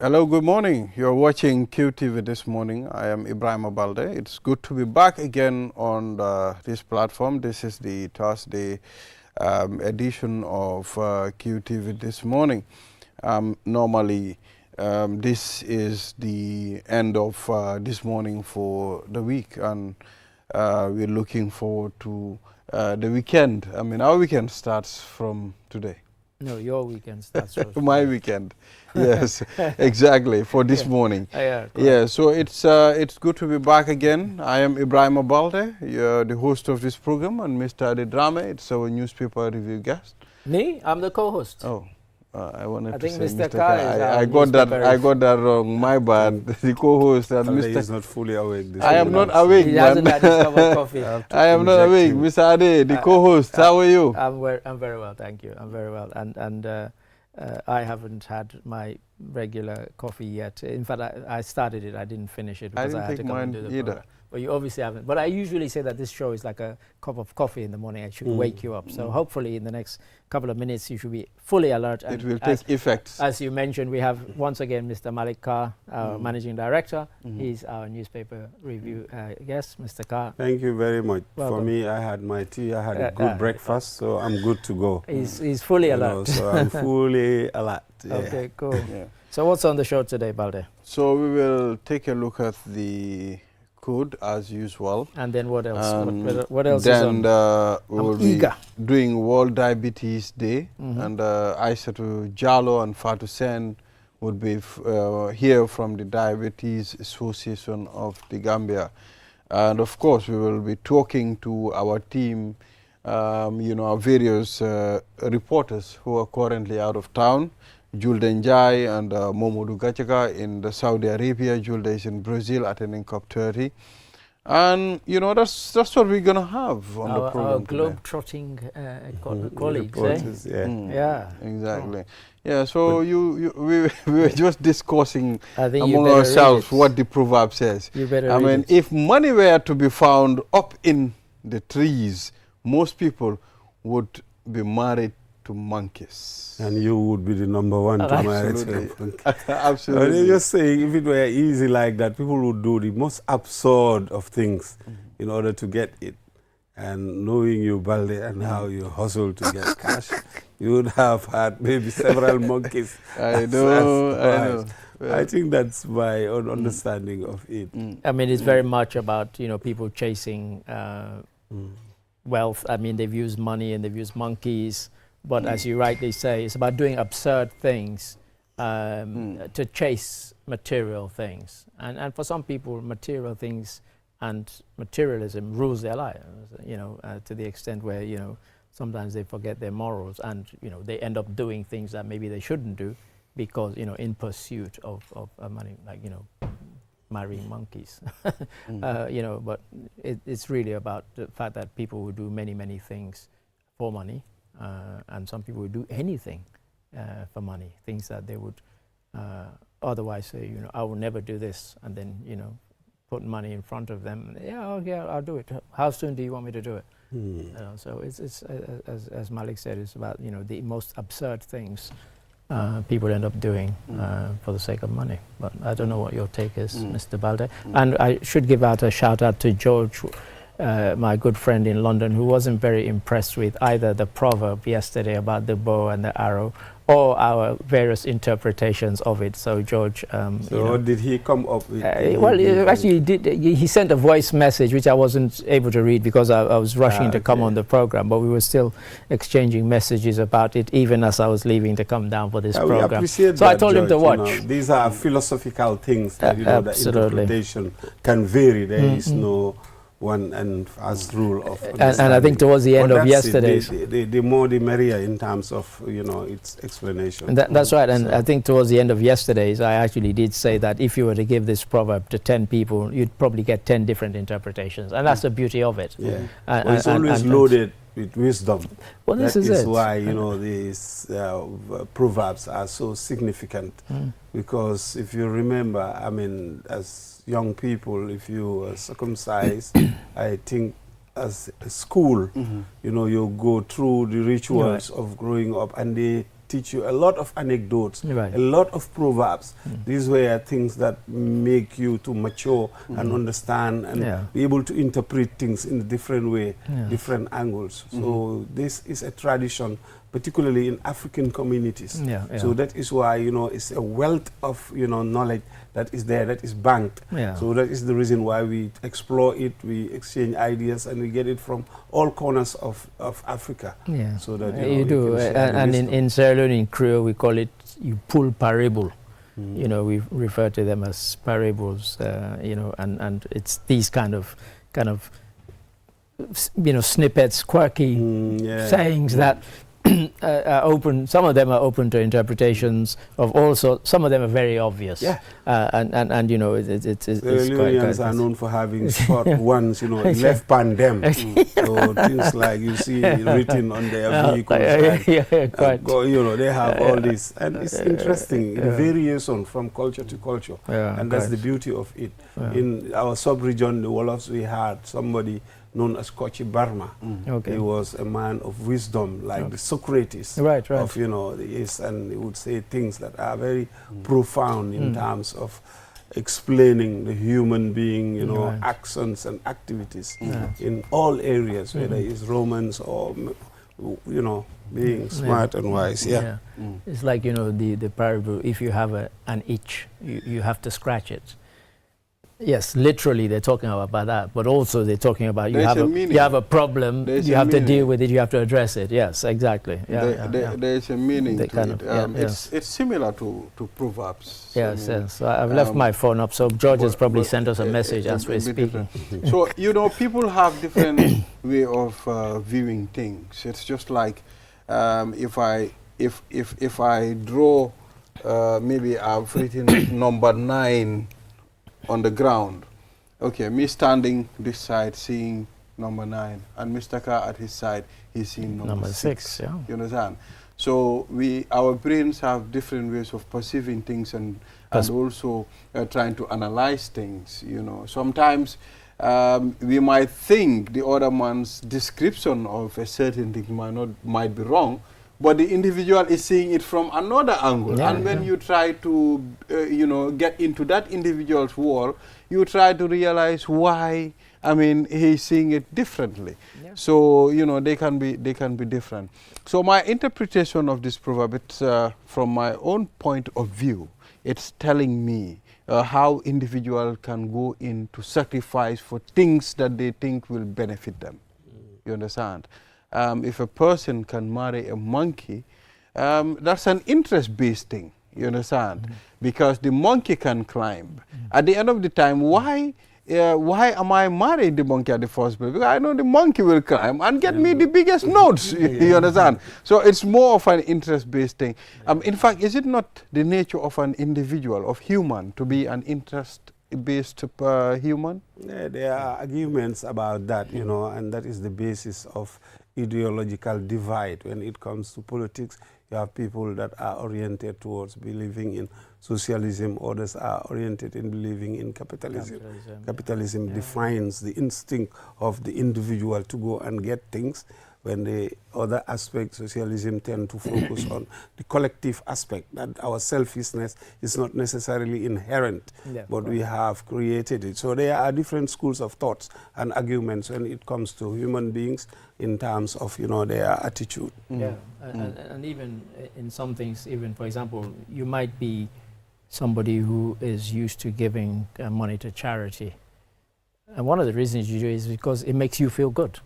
Hello, good morning. You're watching QTV this morning. I am Ibrahim Abalde. It's good to be back again on this platform. This is the Thursday edition of QTV this morning. Normally, this is the end of this morning for the week, and we're looking forward to the weekend. I mean, our weekend starts from today. No, your weekend starts. My weekend, yes, exactly, for this morning. Yeah, so it's good to be back again. I am Ibrahim Abalde, the host of this program, and Mr. Adedrame, it's our newspaper review guest. Me? I'm the co-host. Oh. I wanted I to think say Mr. Carr is I got that wrong. My bad. The co-host and Mr. is not fully awake. This I am not awake. He hasn't had his cup of coffee. I am not awake. Mr. Ade, the co-host. How are you? I'm very well, thank you. I'm very well, and I haven't had my regular coffee yet. In fact, I started it. I didn't finish it because I had to come and do the program. But you obviously haven't. But I usually say that this show is like a cup of coffee in the morning. I should wake you up. So hopefully in the next couple of minutes you should be fully alert. It will take effect. As you mentioned, we have once again Mr. Malik Carr, our Managing Director. He's our newspaper review guest. Mr. Carr. Thank you very much. Welcome. For me, I had my tea. I had a good breakfast, so I'm good to go. He's fully alert. So I'm fully alert. Yeah. Okay, cool. So what's on the show today, Balde? So we will take a look at the code as usual. And then what else? What else then, is on? We will be doing World Diabetes Day, and Aissatou Jallo and Fatou Sen would be here from the Diabetes Association of the Gambia. And of course, we will be talking to our team, our various reporters who are currently out of town. Julde Njai and Momodou Gachaka in the Saudi Arabia. Julde is in Brazil attending COP30. And, that's what we're going to have on the program. Our globe-trotting colleagues, Yeah, exactly. Yeah, so we were just discussing among ourselves what the proverb says. I mean, if money were to be found up in the trees, most people would be married to monkeys. And you would be the number one to marry to a monkey. Absolutely. They're just saying, if it were easy like that, people would do the most absurd of things in order to get it. And knowing you, Balde, and how you hustle to get cash, you would have had maybe several monkeys. I know. I think that's my own understanding of it. I mean, it's very much about, people chasing wealth. I mean, they've used money and they've used monkeys. But as you rightly say, it's about doing absurd things to chase material things. And for some people, material things and materialism rules their lives, to the extent where, sometimes they forget their morals and, they end up doing things that maybe they shouldn't do because, in pursuit of money, like, marrying monkeys. But it's really about the fact that people will do many, many things for money. And some people would do anything for money, things that they would otherwise say, I will never do this, and then, put money in front of them. I'll do it. How soon do you want me to do it? So it's as Malik said, it's about, the most absurd things people end up doing for the sake of money. But I don't know what your take is, Mr. Balde. And I should give out a shout out to George, my good friend in London, who wasn't very impressed with either the proverb yesterday about the bow and the arrow or our various interpretations of it. So George... what did he come up with? Actually he sent a voice message, which I wasn't able to read because I was rushing to come on the program, but we were still exchanging messages about it, even as I was leaving to come down for this program. We appreciate so that, I told him to watch. These are philosophical things that, that interpretation can vary. There is no one and as rule of and I think towards the end of yesterday, the more the merrier in terms of its explanation. That's right. And I think towards the end of yesterday's, I actually did say that if you were to give this proverb to 10 people, you'd probably get 10 different interpretations, and that's the beauty of it. Yeah, it's always loaded with wisdom. Well, this is it. Why these proverbs are so significant, because if you remember, I mean, as young people, if you were circumcised, I think as a school, you go through the rituals of growing up, and they teach you a lot of anecdotes, Right. a lot of proverbs. These were things that make you to mature and understand and be able to interpret things in a different way, different angles. So this is a tradition, particularly in African communities. So that is why, you know, it's a wealth of, you know, knowledge that is there, that is banked. So that is the reason why we explore it, we exchange ideas, and we get it from all corners of Africa. So that, you do. And in Sierra Leone, in Creole, we call it, you pull parable. You know, we refer to them as parables, you know, and it's these kind of, you know, snippets, quirky sayings that are open. Some of them are open to interpretations of all sorts. Some of them are very obvious. And you know, it's Leoneans are known for having short ones, you know, left pandem. So things like you see written on their vehicles. You know, they have all this. And it's interesting, the variation from culture to culture. And that's the beauty of it. In our sub-region, the Wolofs, we had somebody known as Kochi Barma. He was a man of wisdom, like the Socrates of, you know, the East, and he would say things that are very profound in terms of explaining the human being, you know, actions and activities in all areas, whether it's Romans or, you know, being smart and wise. It's like, you know, the parable, if you have an itch, you have to scratch it. Yes, literally they're talking about that, but also they're talking about you have a problem, you have to deal with it, you have to address it. Yes, exactly. There's a meaning to it. It's similar to proverbs. Yes, yes. So I've left my phone up, so George has probably sent us a message as we're speaking. So, you know, people have different way of viewing things. It's just like if I draw, maybe I've written number 9 on the ground. Okay, me standing this side seeing number 9, and Mr. Carr at his side, he's seeing number 6. You understand? So our brains have different ways of perceiving things and also trying to analyze things, you know. Sometimes we might think the other man's description of a certain thing might be wrong, but the individual is seeing it from another angle. And when you try to, you know, get into that individual's world, you try to realize why, I mean, he's seeing it differently. So, you know, they can be different. So my interpretation of this proverb, it's from my own point of view, it's telling me how individual can go into sacrifice for things that they think will benefit them. You understand? If a person can marry a monkey, that's an interest-based thing, you understand? Because the monkey can climb. At the end of the time, why am I marrying the monkey at the first place? Because I know the monkey will climb and get me the biggest notes, you understand? So it's more of an interest-based thing. In fact, is it not the nature of an individual, of human, to be an interest-based human? Yeah, there are arguments about that, you know, and that is the basis of ideological divide. When it comes to politics, you have people that are oriented towards believing in socialism, others are oriented in believing in capitalism. Capitalism defines the instinct of the individual to go and get things, when the other aspect, socialism, tend to focus on the collective aspect, that our selfishness is not necessarily inherent, but we have created it. So there are different schools of thoughts and arguments when it comes to human beings in terms of, you know, their attitude. And even in some things, even, for example, you might be somebody who is used to giving money to charity. And one of the reasons you do it is because it makes you feel good.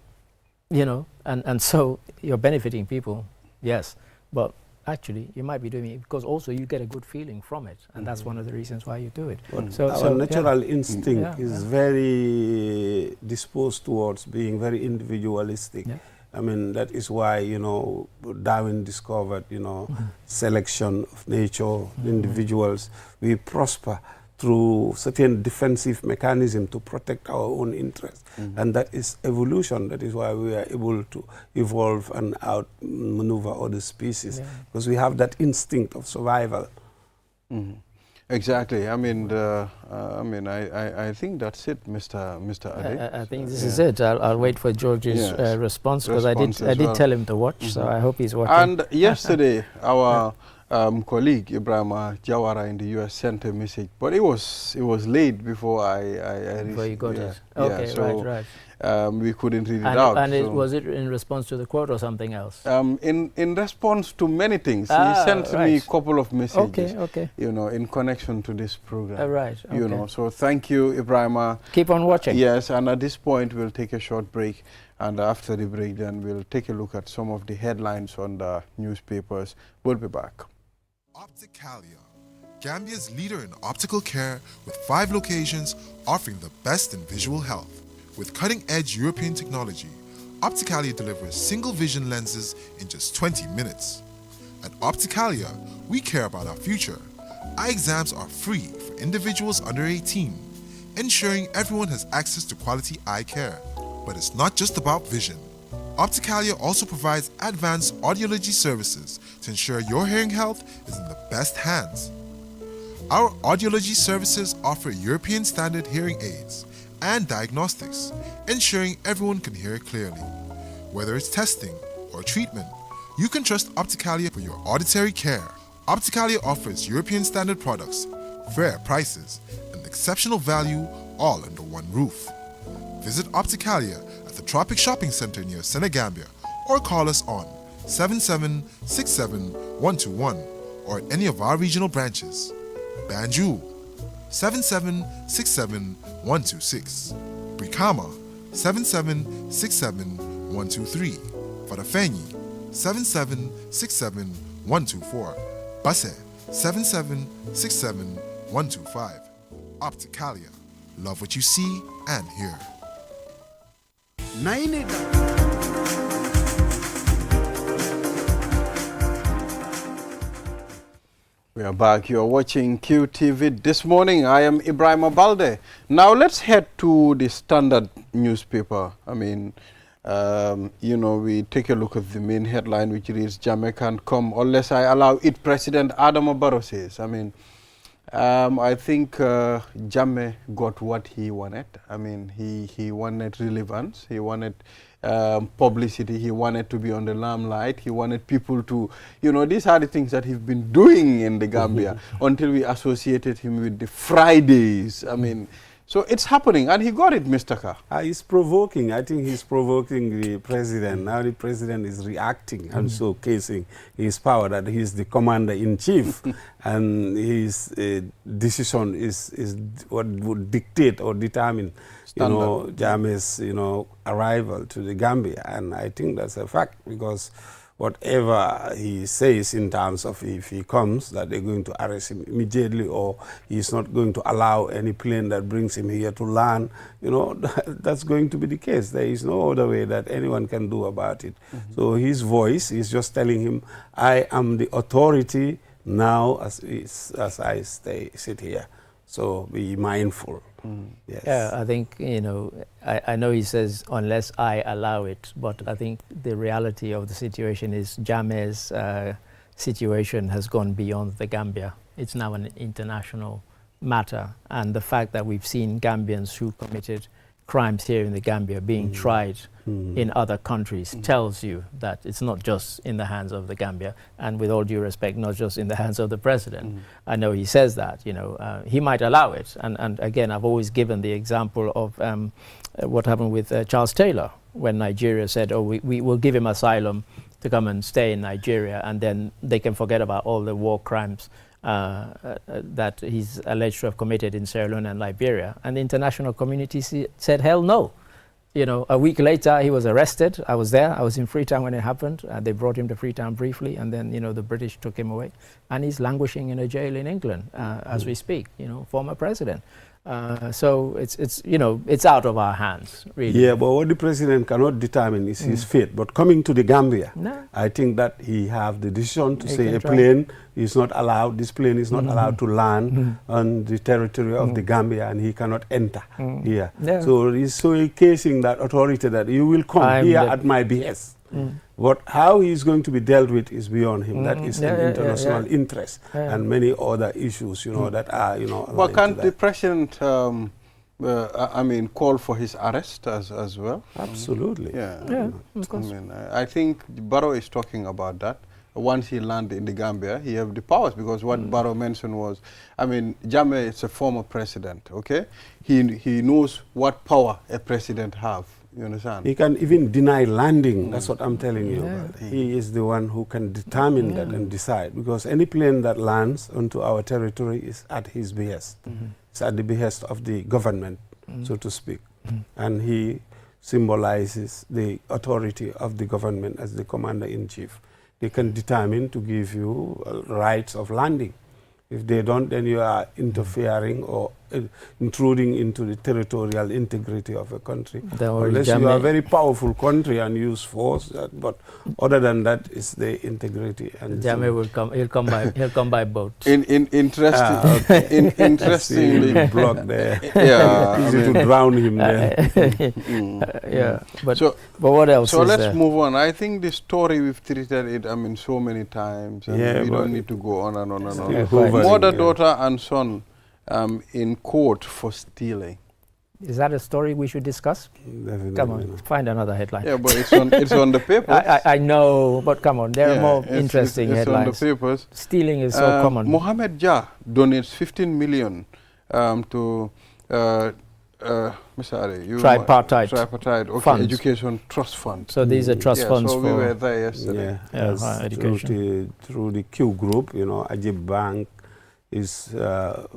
You know, and so you're benefiting people, yes, but actually you might be doing it because also you get a good feeling from it, and that's one of the reasons why you do it. Our natural instinct is very disposed towards being very individualistic. I mean, that is why, you know, Darwin discovered, you know, selection of nature, individuals. We prosper through certain defensive mechanism to protect our own interests. And that is evolution. That is why we are able to evolve and outmaneuver other species, because we have that instinct of survival. Exactly. I mean, I think that's it, Mr. Ade. I think this is it. I'll wait for George's response, because I did tell him to watch, so I hope he's watching. And yesterday, our colleague Ibrahima Jawara in the US sent a message, but it was late before before you got it. Yeah, Okay, so right. We couldn't read it out. And was it in response to the quote or something else? In response to many things. He sent me a couple of messages. Okay. You know, in connection to this program. Right. Okay. You know, so thank you, Ibrahima. Keep on watching. Yes, and at this point we'll take a short break, and after the break then we'll take a look at some of the headlines on the newspapers. We'll be back. Opticalia, Gambia's leader in optical care, with 5 locations offering the best in visual health. With cutting-edge European technology, Opticalia delivers single-vision lenses in just 20 minutes. At Opticalia, we care about our future. Eye exams are free for individuals under 18, ensuring everyone has access to quality eye care. But it's not just about vision. Opticalia also provides advanced audiology services to ensure your hearing health is in the best hands. Our audiology services offer European standard hearing aids and diagnostics, ensuring everyone can hear clearly. Whether it's testing or treatment, you can trust Opticalia for your auditory care. Opticalia offers European standard products, fair prices, and exceptional value all under one roof. Visit Opticalia at the Tropic Shopping Center near Senegambia, or call us on 7767-121 or at any of our regional branches. Banjul 7767-126, Brikama 7767-123, Farafenni 7767-124, Basse 7767-125. Opticalia, love what you see and hear. We are back. You are watching QTV this morning. I am Ibrahim Abalde. Now let's head to the Standard newspaper. I mean, you know, we take a look at the main headline, which reads, Jammeh can't come unless I allow it, President Adama Barrow says. I mean, I think Jammeh got what he wanted. I mean, he wanted relevance. He wanted publicity. He wanted to be on the limelight. He wanted people to, you know, these are the things that he's been doing in the Gambia until we associated him with the Fridays. I mean, so it's happening, and he got it, Mr. Ka. He's provoking. I think he's provoking the president. Now the president is reacting and showcasing his power, that he's the commander-in-chief, and his decision is what would dictate or determine, you know, Jammeh's, you know, arrival to the Gambia. And I think that's a fact, because whatever he says in terms of if he comes, that they're going to arrest him immediately, or he's not going to allow any plane that brings him here to land, you know, that's going to be the case. There is no other way that anyone can do about it. So his voice is just telling him, I am the authority now as I sit here. So be mindful. Yes. Yeah, I think, you know, I know he says, unless I allow it, but I think the reality of the situation is Jammeh's situation has gone beyond the Gambia. It's now an international matter. And the fact that we've seen Gambians who committed crimes here in the Gambia being tried in other countries tells you that it's not just in the hands of the Gambia, and with all due respect, not just in the hands of the president. I know he says that, you know, he might allow it. And again, I've always given the example of what happened with Charles Taylor, when Nigeria said, oh, we will give him asylum to come and stay in Nigeria, and then they can forget about all the war crimes that he's alleged to have committed in Sierra Leone and Liberia. And the international community said, hell no. You know, a week later, he was arrested. I was there. I was in Freetown when it happened. They brought him to Freetown briefly, and then, you know, the British took him away. And he's languishing in a jail in England as we speak, you know, former president. So it's you know, it's out of our hands, really. Yeah, but what the president cannot determine is his fate. But coming to the Gambia, I think that he have the decision to say a plane is not allowed, this plane is not allowed to land on the territory of the Gambia, and he cannot enter here. Yeah. So he's showcasing that authority that you will come here at my behest. But how he's going to be dealt with is beyond him. That is an international interest and many other issues, you know, that are, you know. But can't the president, I mean, call for his arrest as well? Absolutely. Yeah, of course. I mean, I think Barrow is talking about that. Once he landed in the Gambia, he have the powers, because what Barrow mentioned was, I mean, Jammeh is a former president, okay? He knows what power a president have, you understand? He can even deny landing, that's what I'm telling you. He is the one who can determine that and decide, because any plane that lands onto our territory is at his behest. It's at the behest of the government, so to speak. And he symbolizes the authority of the government as the commander-in-chief. They can determine to give you rights of landing. If they don't, then you are interfering or intruding into the territorial integrity of a country. Unless you are a very powerful country and use force, but other than that, it's the integrity. And Jammeh will come. He'll come by boat. Interestingly, block there. Yeah, easy to drown him there. Yeah, but what else? So is let's there? move on. I think the story we've treated it, I mean, so many times, and we don't need to go on and on and on. Mother, daughter, and son in court for stealing. Is that a story we should discuss? Definitely. Come on, find another headline. Yeah, but it's on the papers. I know, but come on, there are more interesting headlines. It's on the papers. Stealing is so common. Mohamed Jah donates 15 million to tripartite funds. education trust fund. So these are trust funds so for... we were there yesterday. Education. Through the Q group, you know, Ajib Bank is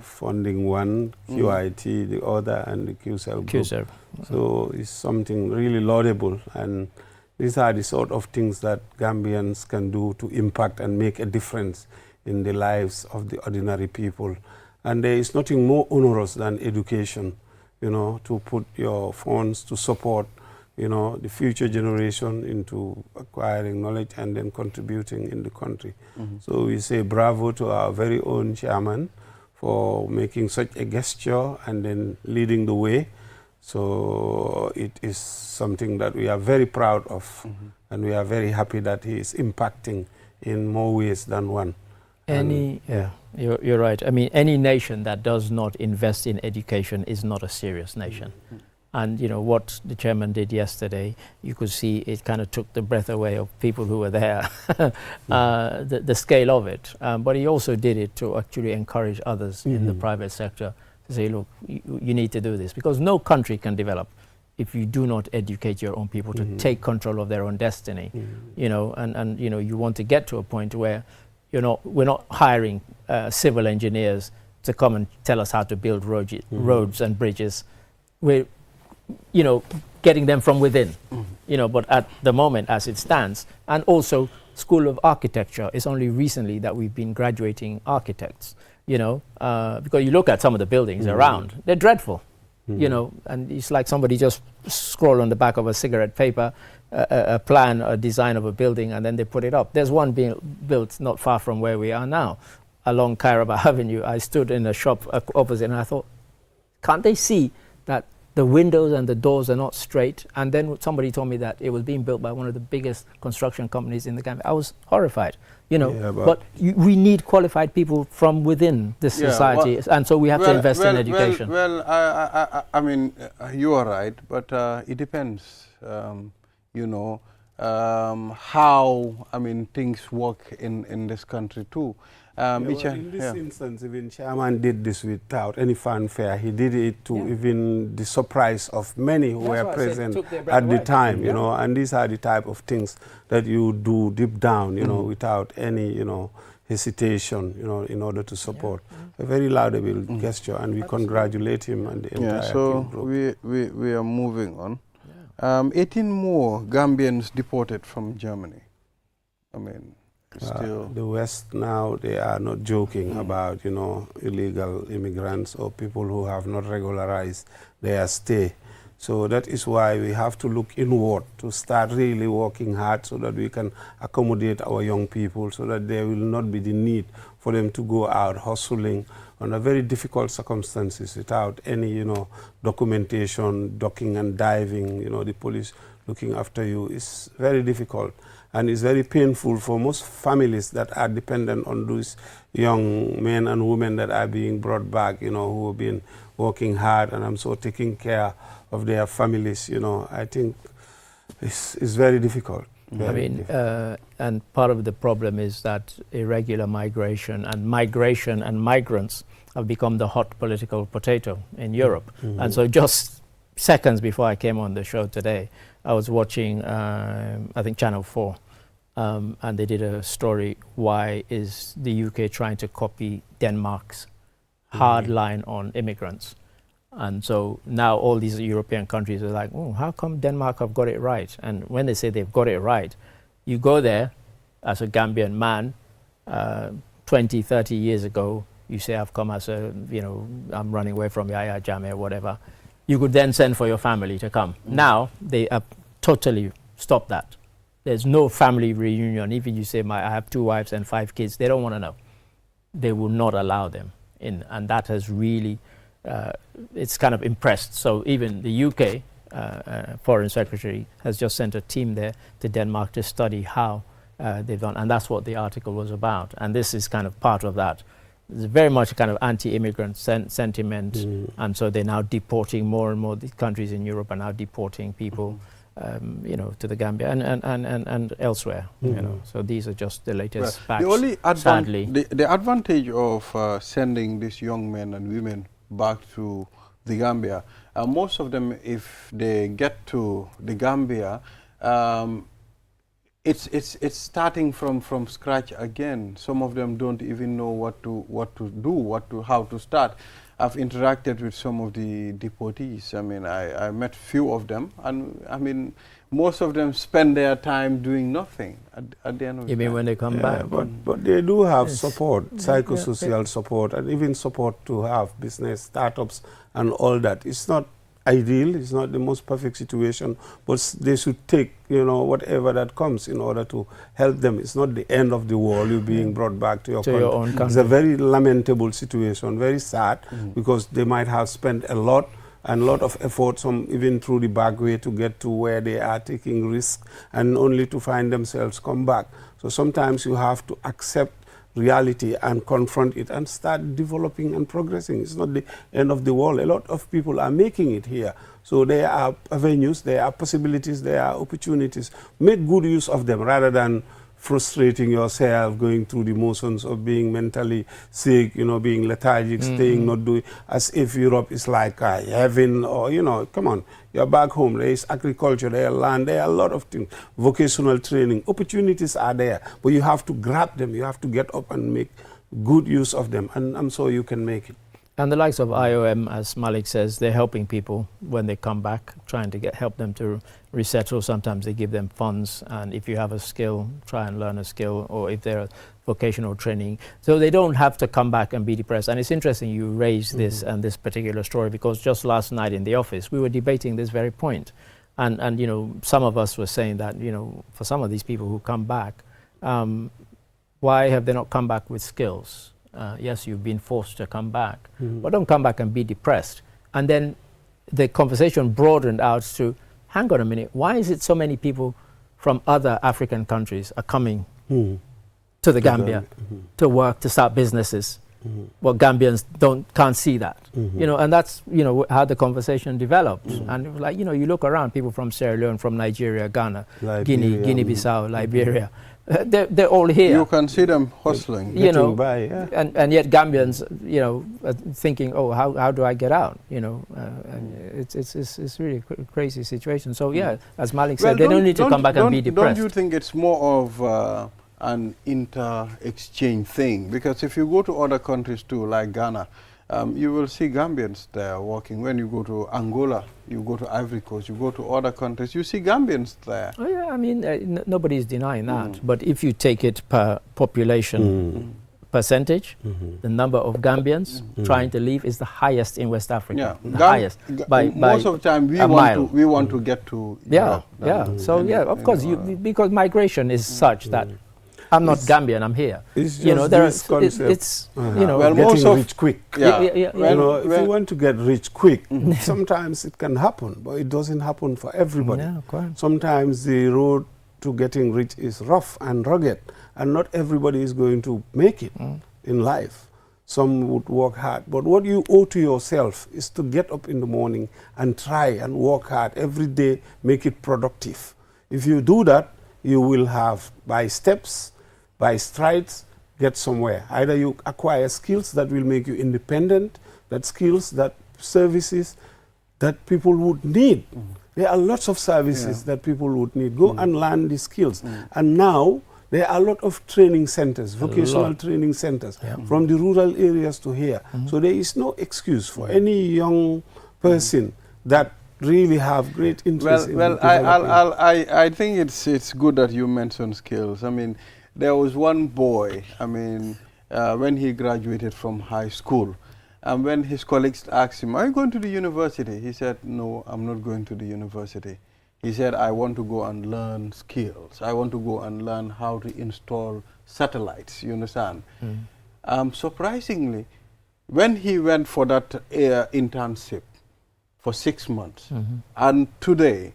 funding one, QIT the other, and the QCell group. So it's something really laudable, and these are the sort of things that Gambians can do to impact and make a difference in the lives of the ordinary people. And there is nothing more onerous than education, you know, to put your funds to support, you know, the future generation into acquiring knowledge and then contributing in the country. So we say bravo to our very own chairman for making such a gesture and then leading the way. So it is something that we are very proud of, and we are very happy that he is impacting in more ways than one. You're right. I mean, any nation that does not invest in education is not a serious nation. And you know what the chairman did yesterday, you could see it kind of took the breath away of people who were there, the scale of it. But he also did it to actually encourage others in the private sector to say, look, you need to do this, because no country can develop if you do not educate your own people to take control of their own destiny. You know, and you know, you want to get to a point where we're not hiring civil engineers to come and tell us how to build roads and bridges. We're getting them from within, but at the moment as it stands, and also School of Architecture, it's only recently that we've been graduating architects, because you look at some of the buildings around, they're dreadful, and it's like somebody just scroll on the back of a cigarette paper, a plan, a design of a building, and then they put it up. There's one being built not far from where we are now, along Kairaba Avenue. I stood in a shop opposite and I thought, can't they see that the windows and the doors are not straight? And then somebody told me that it was being built by one of the biggest construction companies in the Gambia. I was horrified, but we need qualified people from within this society, and so we have to invest in education. I mean, you are right, but it depends, how, things work in this country too. In this instance, even chairman did this without any fanfare. He did it to even the surprise of many who were present at the time, and these are the type of things that you do deep down, without any, hesitation, in order to support. A very laudable gesture, and we congratulate him and the entire group. We are moving on. 18 more Gambians deported from Germany. The West now, they are not joking about, illegal immigrants or people who have not regularized their stay. So that is why we have to look inward to start really working hard so that we can accommodate our young people, so that there will not be the need for them to go out hustling under very difficult circumstances without any, documentation, ducking and diving. The police looking after you is very difficult. And it's very painful for most families that are dependent on those young men and women that are being brought back, you know, who have been working hard and I'm so taking care of their families, you know. I think it's very difficult. I mean, and part of the problem is that irregular migration and migrants have become the hot political potato in Europe. And so just seconds before I came on the show today, I was watching, I think, Channel 4, and they did a story, why is the UK trying to copy Denmark's hard line on immigrants? And so now all these European countries are like, oh, how come Denmark have got it right? And when they say they've got it right, you go there as a Gambian man, 20, 30 years ago, you say, I've come as a, you know, I'm running away from Yahya Jammeh or whatever. You could then send for your family to come. Now, they have totally stopped that. There's no family reunion. Even you say, I have 2 wives and 5 kids, they don't want to know. They will not allow them in. And that has really, it's kind of impressed. So even the UK Foreign Secretary has just sent a team there to Denmark to study how they've done. And that's what the article was about. And this is kind of part of that. There's very much a kind of anti-immigrant sentiment, and so they're now deporting more and more. These countries in Europe are now deporting people, you know, to the Gambia and elsewhere. You know, so these are just the latest facts. The only sadly, the advantage of sending these young men and women back to the Gambia, most of them, if they get to the Gambia, it's starting from scratch again. Some of them don't even know what to do, how to start. I've interacted with some of the deportees. I mean, I met few of them, and I mean, most of them spend their time doing nothing at the end of the day. You mean when they come back? But they do have support, psychosocial support, and even support to have business, startups, and all that. It's not ideal, it's not the most perfect situation, but they should take, you know, whatever that comes in order to help them. It's not the end of the world, you being brought back to your country. Your own country. It's a very lamentable situation, very sad, because they might have spent a lot of effort, some even through the back way, to get to where they are taking risks, and only to find themselves come back. So sometimes you have to accept reality and confront it and start developing and progressing. It's not the end of the world. A lot of people are making it here. So there are avenues, there are possibilities, there are opportunities. Make good use of them rather than frustrating yourself, going through the motions of being mentally sick, you know, being lethargic, staying, not doing, as if Europe is like heaven, or, you know, come on, you're back home, there is agriculture, there are land, there are a lot of things, vocational training, opportunities are there, but you have to grab them, you have to get up and make good use of them, and I'm sure you can make it. And the likes of IOM, as Malik says, they're helping people when they come back, trying to help them to resettle. Sometimes they give them funds, and if you have a skill, try and learn a skill, or if they're vocational training. So they don't have to come back and be depressed. And it's interesting you raised this and this particular story, because just last night in the office, we were debating this very point. And you know, some of us were saying that, you know, for some of these people who come back, why have they not come back with skills? Yes, you've been forced to come back, but don't come back and be depressed. And then the conversation broadened out to, hang on a minute, why is it so many people from other African countries are coming to the Gambia to work, to start businesses? Well, Gambians can't see that, you know, and that's, you know, how the conversation developed. And it was like, you know, you look around, people from Sierra Leone, from Nigeria, Ghana, Guinea-Bissau, Liberia, they're all here. You can see them hustling. You know, by, and yet Gambians, you know, are thinking, oh, how do I get out? You know, and it's really a crazy situation. So yeah, as Malik said, they don't need to come back and be depressed. Don't you think it's more of an inter-exchange thing? Because if you go to other countries too, like Ghana, you will see Gambians there working. When you go to Angola, you go to Ivory Coast, you go to other countries, you see Gambians there. Oh yeah, I mean, nobody is denying that. But if you take it per population percentage, the number of Gambians trying to leave is the highest in West Africa. Yeah, the highest. By most of the time, we want to get to Europe. So yeah, of course, because migration is such that I'm not Gambian, I'm here. It's You know, just there this are, concept. it's, you know, Well, getting most of- rich quick. Yeah. yeah. You know, if you want to get rich quick, sometimes it can happen, but it doesn't happen for everybody. Yeah, quite. Sometimes the road to getting rich is rough and rugged, and not everybody is going to make it in life. Some would work hard, but what you owe to yourself is to get up in the morning and try and work hard every day, make it productive. If you do that, you will have, by steps, by strides, get somewhere. Either you acquire skills that will make you independent, that skills, that services that people would need. There are lots of services that people would need. Go and learn these skills. And now, there are a lot of training centers, vocational training centers, from the rural areas to here. So there is no excuse for any young person that really have great interest in developing. I think it's good that you mentioned skills. I mean, there was one boy, I mean, when he graduated from high school, and when his colleagues asked him, are you going to the university? He said, no, I'm not going to the university. He said, I want to go and learn skills. I want to go and learn how to install satellites, you understand? Surprisingly, when he went for that internship for 6 months, and today,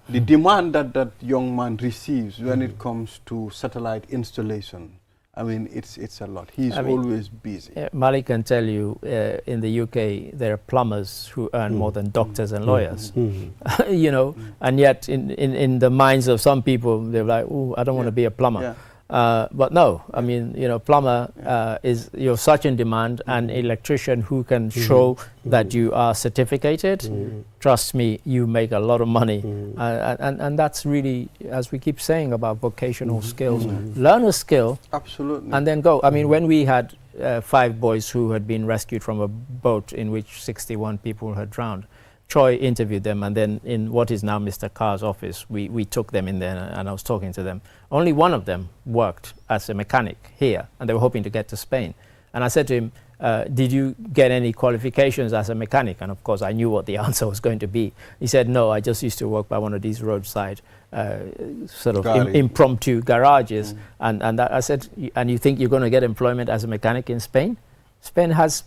the demand that that young man receives when it comes to satellite installation, I mean, it's a lot. He's always busy. Malik can tell you, in the UK, there are plumbers who earn more than doctors and lawyers. You know, and yet in the minds of some people, they're like, oh, I don't want to be a plumber. But no, I mean, you know, plumber you're such in demand, and electrician who can show that you are certificated. Trust me, you make a lot of money. And that's really, as we keep saying about vocational skills, learn a skill. Absolutely. And then go. I mean, when we had 5 boys who had been rescued from a boat in which 61 people had drowned, Troy interviewed them, and then in what is now Mr. Carr's office, we took them in there, and I was talking to them. Only one of them worked as a mechanic here, and they were hoping to get to Spain. And I said to him, did you get any qualifications as a mechanic? And of course, I knew what the answer was going to be. He said, no, I just used to work by one of these roadside sort of impromptu garages. And I said, and you think you're going to get employment as a mechanic in Spain? Spain has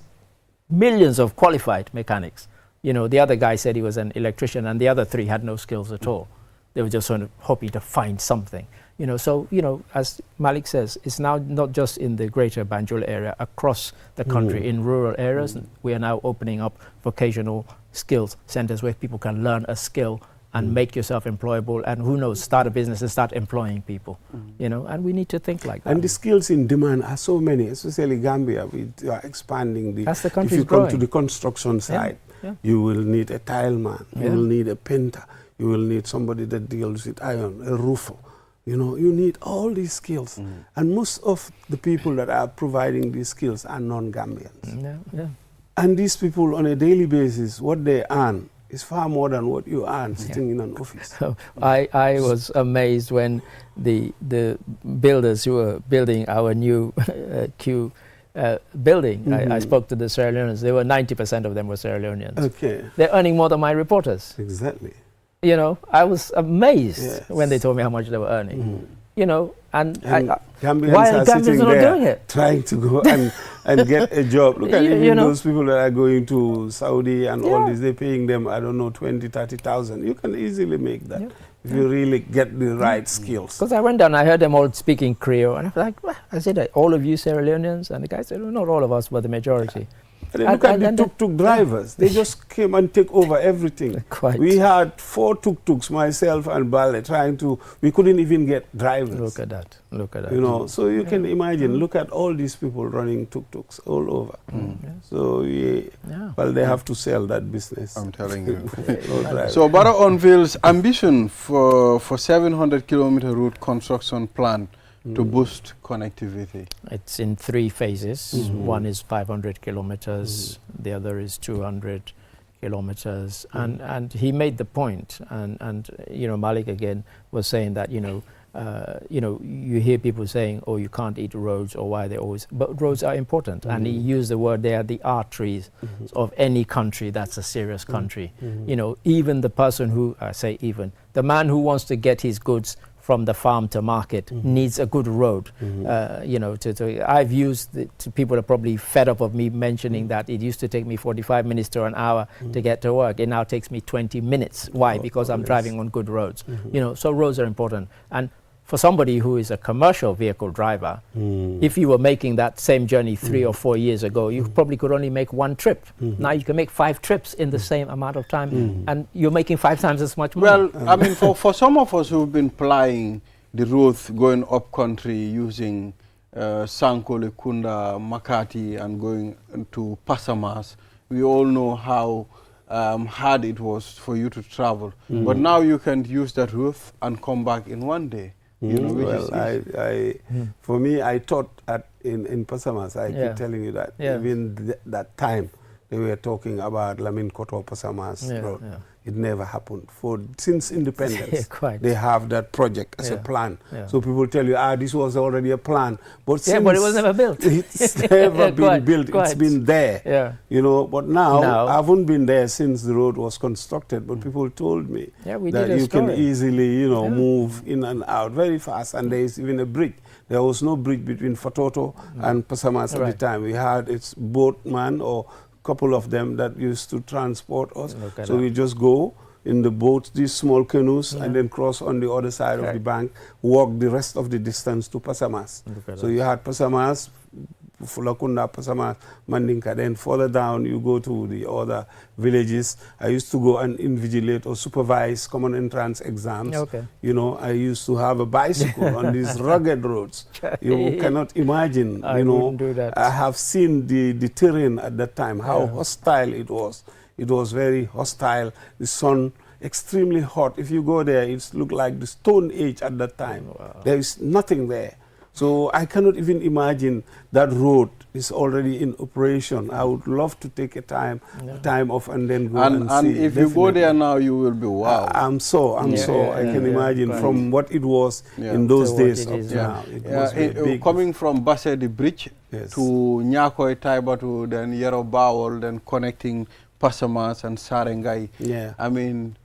millions of qualified mechanics. You know, the other guy said he was an electrician, and the other 3 had no skills at all. They were just sort of hoping to find something. You know, so, you know, as Malik says, it's now not just in the greater Banjul area, across the country, in rural areas, we are now opening up vocational skills centers where people can learn a skill and make yourself employable, and who knows, start a business and start employing people. You know, and we need to think like that. And the skills in demand are so many, especially Gambia. We are expanding the. That's the if country's you come growing. to the construction side, you will need a tile man, you will need a painter, you will need somebody that deals with iron, a roofer. You know, you need all these skills. And most of the people that are providing these skills are non-Gambians. And these people, on a daily basis, what they earn is far more than what you earn sitting in an office. I was amazed when the builders who were building our new Q building, I spoke to the Sierra Leoneans. They were 90% of them were Sierra Leoneans. Okay. They're earning more than my reporters. Exactly. You know, I was amazed when they told me how much they were earning. You know, and Gambians why are are Gambians sitting not there doing it? trying to go and get a job. Look at You know, those people that are going to Saudi and all this. They're paying them, I don't know, 20, 30,000. You can easily make that if you really get the right skills. Because I went down, I heard them all speaking Creole, and I was like, well, I said, all of you Sierra Leoneans? And the guy said, well, not all of us, but the majority. And then look at the tuk-tuk drivers. They just came and take over everything. Quite. We had 4 tuk-tuks, myself and Bale, we couldn't even get drivers. Look at that. Look at that. You know, so you can imagine, look at all these people running tuk-tuks all over. So, well, they have to sell that business. I'm telling you. No So, Barrow unveils ambition for 700-kilometer route construction plan to boost connectivity. It's in 3 phases. One is 500 kilometers, the other is 200 kilometers. And he made the point, and you know, Malik again was saying that, you know, you hear people saying, oh, you can't eat roads, or why they always, but roads are important. And he used the word, they are the arteries of any country that's a serious country. You know, even the person who, I say even, the man who wants to get his goods from the farm to market needs a good road. You know, I've used people are probably fed up of me mentioning that it used to take me 45 minutes to an hour to get to work. It now takes me 20 minutes. Why? Because I'm driving on good roads. You know, so roads are important. And for somebody who is a commercial vehicle driver, if you were making that same journey 3 or 4 years ago, you probably could only make 1 trip. Now you can make 5 trips in the same amount of time, and you're making 5 times as much money. Well, I mean, for some of us who've been plying the roads going up country using Sankole, Kunda, Makati, and going to Pasamas, we all know how hard it was for you to travel. But now you can use that route and come back in 1 day. You know, which for me, I taught in Pasamas. I keep telling you that even that time they were talking about Lamin Koto Pasamas Road. It never happened. Since independence, they have that project as a plan. So people tell you, this was already a plan. But but it was never built. It's never been built. It's been there. You know, but now, I haven't been there since the road was constructed. But people told me that you can easily, you know, move in and out very fast. And there is even a bridge. There was no bridge between Fatoto and Pasamas at the time. We had its boatman or couple of them that used to transport us. So we just go in the boats, these small canoes, and then cross on the other side of the bank, walk the rest of the distance to Pasamas. So you had Pasamas, Fulakunda, Pasamas, Mandinka. Then further down, you go to the other villages. I used to go and invigilate or supervise common entrance exams. You know, I used to have a bicycle on these rugged roads. You cannot imagine, you know. I have seen the terrain at that time, how hostile it was. It was very hostile. The sun extremely hot. If you go there, it looked like the Stone Age at that time. There is nothing there. So I cannot even imagine that road is already in operation. I would love to take a time off and then go and see. And if you go there now, you will be wow. I can imagine from what it was in those days up to now. It must be big. Coming from Basse the Bridge to Nyakoi Taiba to then Yero Bawol, then connecting Pasamas and Sarengai. I mean,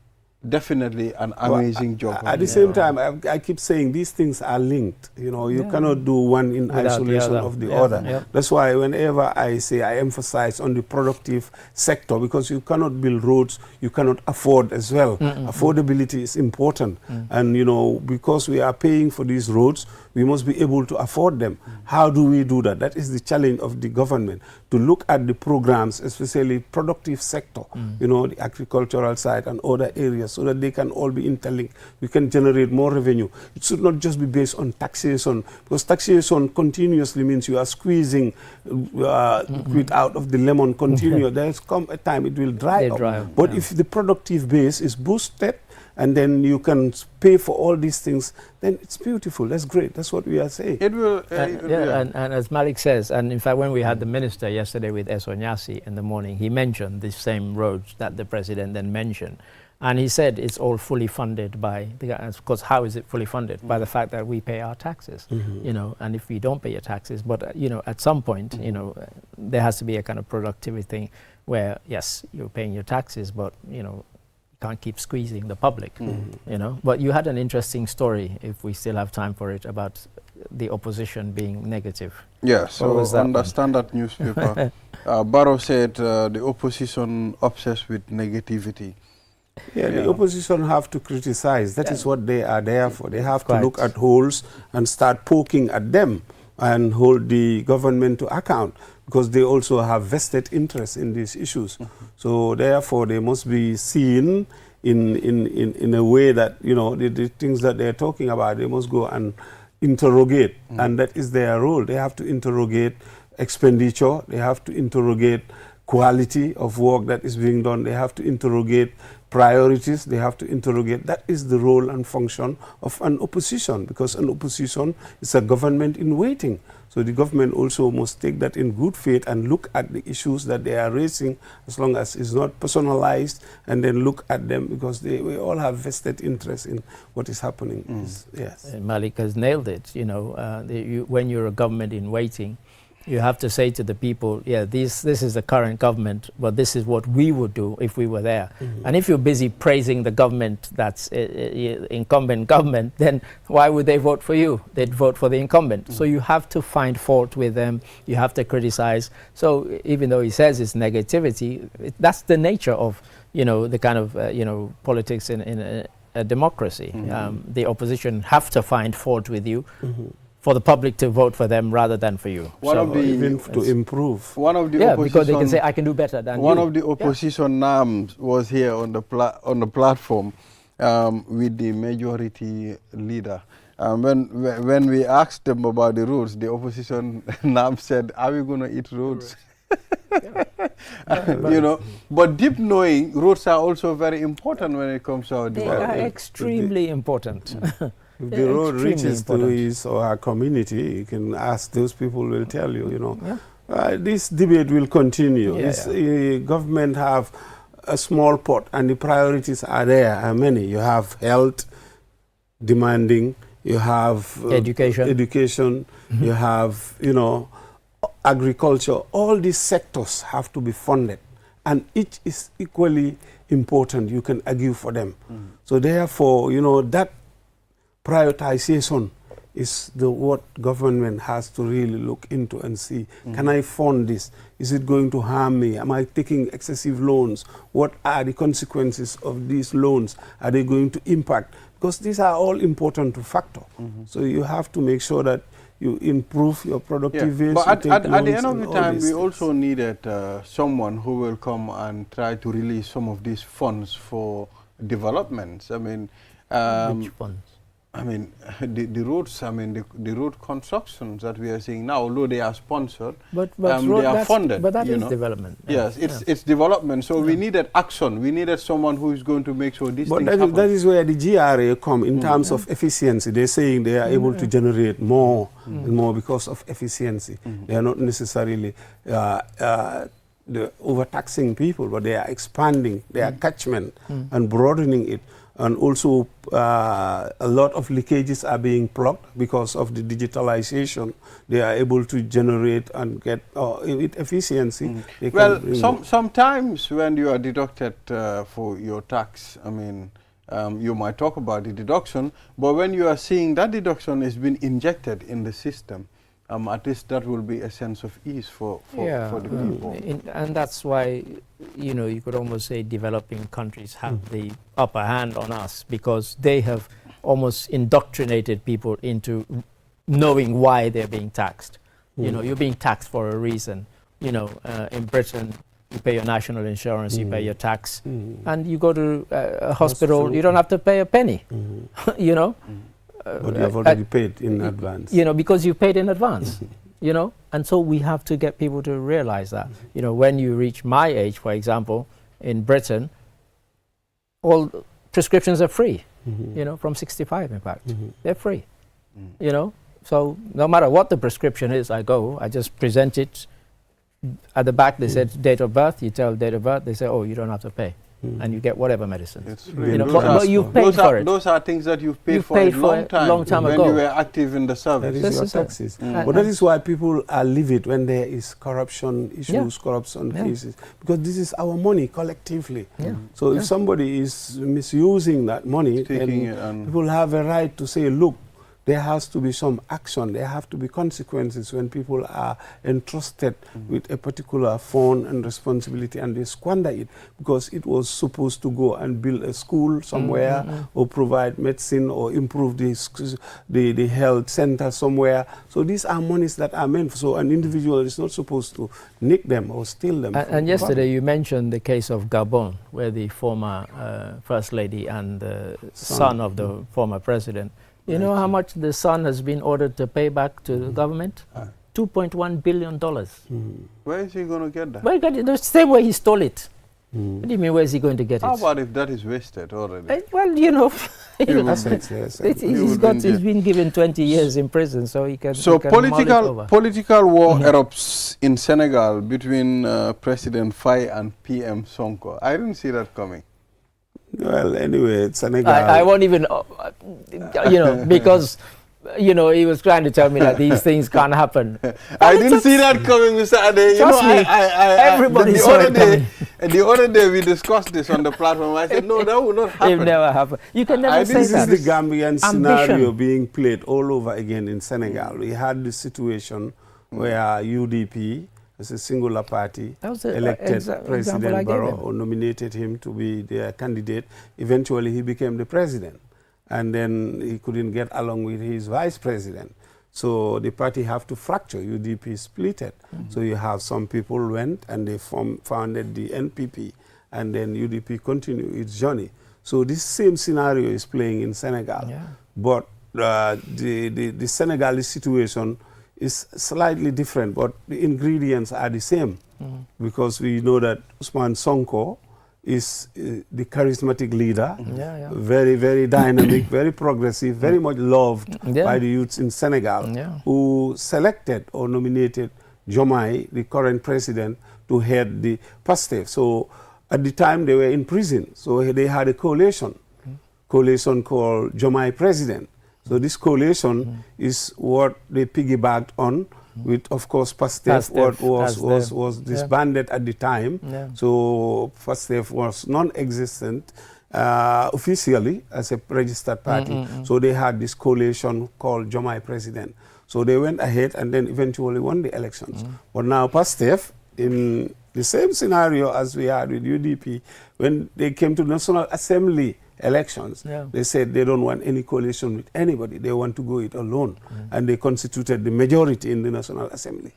definitely an amazing job. At the same time, I keep saying these things are linked. You know, you cannot do one in isolation of the other. That's why whenever I say, I emphasize on the productive sector, because you cannot build roads, you cannot afford as well. Affordability is important. And, you know, because we are paying for these roads, we must be able to afford them. How do we do that? That is the challenge of the government, to look at the programs, especially productive sector, you know, the agricultural side and other areas, so that they can all be interlinked. We can generate more revenue. It should not just be based on taxation, because taxation continuously means you are squeezing quid out of the lemon continuously. There has come a time it will dry up. But if the productive base is boosted, and then you can pay for all these things, then it's beautiful. That's great. That's what we are saying. It will. And as Malik says, and in fact, when we had the minister yesterday with Esonyasi in the morning, he mentioned the same roads that the president then mentioned. And he said it's all fully funded by, of course, how is it fully funded? By the fact that we pay our taxes, you know, and if we don't pay your taxes, but, you know, at some point, you know, there has to be a kind of productivity thing where, yes, you're paying your taxes, but, you know, can't keep squeezing the public, you know. But you had an interesting story, if we still have time for it, about the opposition being negative. Yeah, so on the Standard newspaper, Barrow said the opposition obsessed with negativity. The opposition have to criticize. That is what they are there for. They have to look at holes and start poking at them and hold the government to account, because they also have vested interest in these issues. So therefore they must be seen in a way that, you know, the things that they're talking about, they must go and interrogate. And that is their role. They have to interrogate expenditure. They have to interrogate quality of work that is being done. They have to interrogate priorities. They have to interrogate. That is the role and function of an opposition, because an opposition is a government in waiting. So the government also must take that in good faith and look at the issues that they are raising, as long as it's not personalized, and then look at them, because we all have vested interest in what is happening. Malik has nailed it. You know, when you're a government in waiting, You have to say to the people, yeah, this is the current government, but this is what we would do if we were there. And if you're busy praising the government that's incumbent government, then why would they vote for you? They'd vote for the incumbent. So you have to find fault with them. You have to criticize. So even though he says it's negativity, that's the nature of, the kind of, politics in a democracy. The opposition have to find fault with you for the public to vote for them rather than for you. Even to improve. One of the because they can say, I can do better than one you. of the opposition NAMs was here on the platform with the majority leader. When we asked them about the roads, the opposition NAM said, are we going to eat roads? But deep knowing, roads are also very important when it comes to our development. They are extremely important. If the road reaches to his or her community, you can ask those people will tell you, this debate will continue. Government have a small pot and the priorities are there, are many. You have health demanding, you have education, you have, agriculture. All these sectors have to be funded and each is equally important. You can argue for them. So therefore, that prioritization is what government has to really look into and see. Can I fund this? Is it going to harm me? Am I taking excessive loans? What are the consequences of these loans? Are they going to impact? Because these are all important to factor. So you have to make sure that you improve your productivity. But at the end of the time, we also needed someone who will come and try to release some of these funds for developments. I mean, which funds? I mean, the roads, the road constructions that we are seeing now, although they are sponsored, but they are funded. But that is development. Yes, it's development. So we needed action. We needed someone who is going to make sure these things happen. That is where the GRA come in terms of efficiency. They're saying they are able to generate more and more because of efficiency. They are not necessarily overtaxing people, but they are expanding their catchment and broadening it. And also, a lot of leakages are being plugged because of the digitalization. They are able to generate and get with efficiency. Well, sometimes when you are deducted for your tax, I mean, you might talk about the deduction, but when you are seeing that deduction is being injected in the system, at least that will be a sense of ease for the people. And that's why, you could almost say developing countries have the upper hand on us because they have almost indoctrinated people into knowing why they're being taxed. You're being taxed for a reason. In Britain, you pay your national insurance, you pay your tax, and you go to a hospital, you don't have to pay a penny, But you have already paid in advance. Because you paid in advance, and so we have to get people to realize that, when you reach my age, for example, in Britain, all prescriptions are free, from 65, in fact, they're free, so no matter what the prescription is, I just present it. At the back, they said date of birth, you tell date of birth, they say, oh, you don't have to pay. And you get whatever medicine. But you paid for it. Those are things that you've paid for a long time ago. When you were active in the service. That is your taxes. But that is why people are livid when there is corruption issues, corruption cases. Because this is our money collectively. So if somebody is misusing that money, then people have a right to say, look, there has to be some action. There have to be consequences when people are entrusted with a particular fund and responsibility and they squander it because it was supposed to go and build a school somewhere or provide medicine or improve the health center somewhere. So these are monies that are meant for, so an individual is not supposed to nick them or steal them. And yesterday you mentioned the case of Gabon, where the former First Lady and the son of the former president. You know how much the son has been ordered to pay back to the government? $2.1 billion. Where is he going to get that? Well, he got it the same way he stole it. What do you mean, where is he going to get it? How about if that is wasted already? Well, he's been given 20 years in prison, so he can. So political war erupts in Senegal between President Faye and PM Sonko. I didn't see that coming. Well, anyway, Senegal. I won't even, because you know, he was trying to tell me that these things can't happen. I didn't see that coming, Mr. Ade. Trust me, everybody saw it coming. The other day we discussed this on the platform. I said, no, that will not happen. It never happened. You can never say that. This is the Gambian scenario being played all over again in Senegal. We had the situation where UDP, as a singular party, elected President Barrow or nominated him to be their candidate. Eventually, he became the president. And then he couldn't get along with his vice president. So the party have to fracture. UDP splitted. So you have some people went and they founded the NPP. And then UDP continued its journey. So this same scenario is playing in Senegal. Yeah. But the Senegalese situation is slightly different, but the ingredients are the same. Because we know that Ousmane Sonko is the charismatic leader, very, very dynamic, very progressive, very much loved by the youths in Senegal, who selected or nominated Diomaye, the current president, to head the PASTEF. So at the time they were in prison, so they had a coalition called Diomaye President. So this coalition is what they piggybacked on, with, of course, PASTEF, what was disbanded at the time. So PASTEF was non-existent officially as a registered party. So they had this coalition called Diomaye President. So they went ahead and then eventually won the elections. But now PASTEF, in the same scenario as we had with UDP, when they came to National Assembly elections, they said they don't want any coalition with anybody. They want to go it alone. And they constituted the majority in the National Assembly.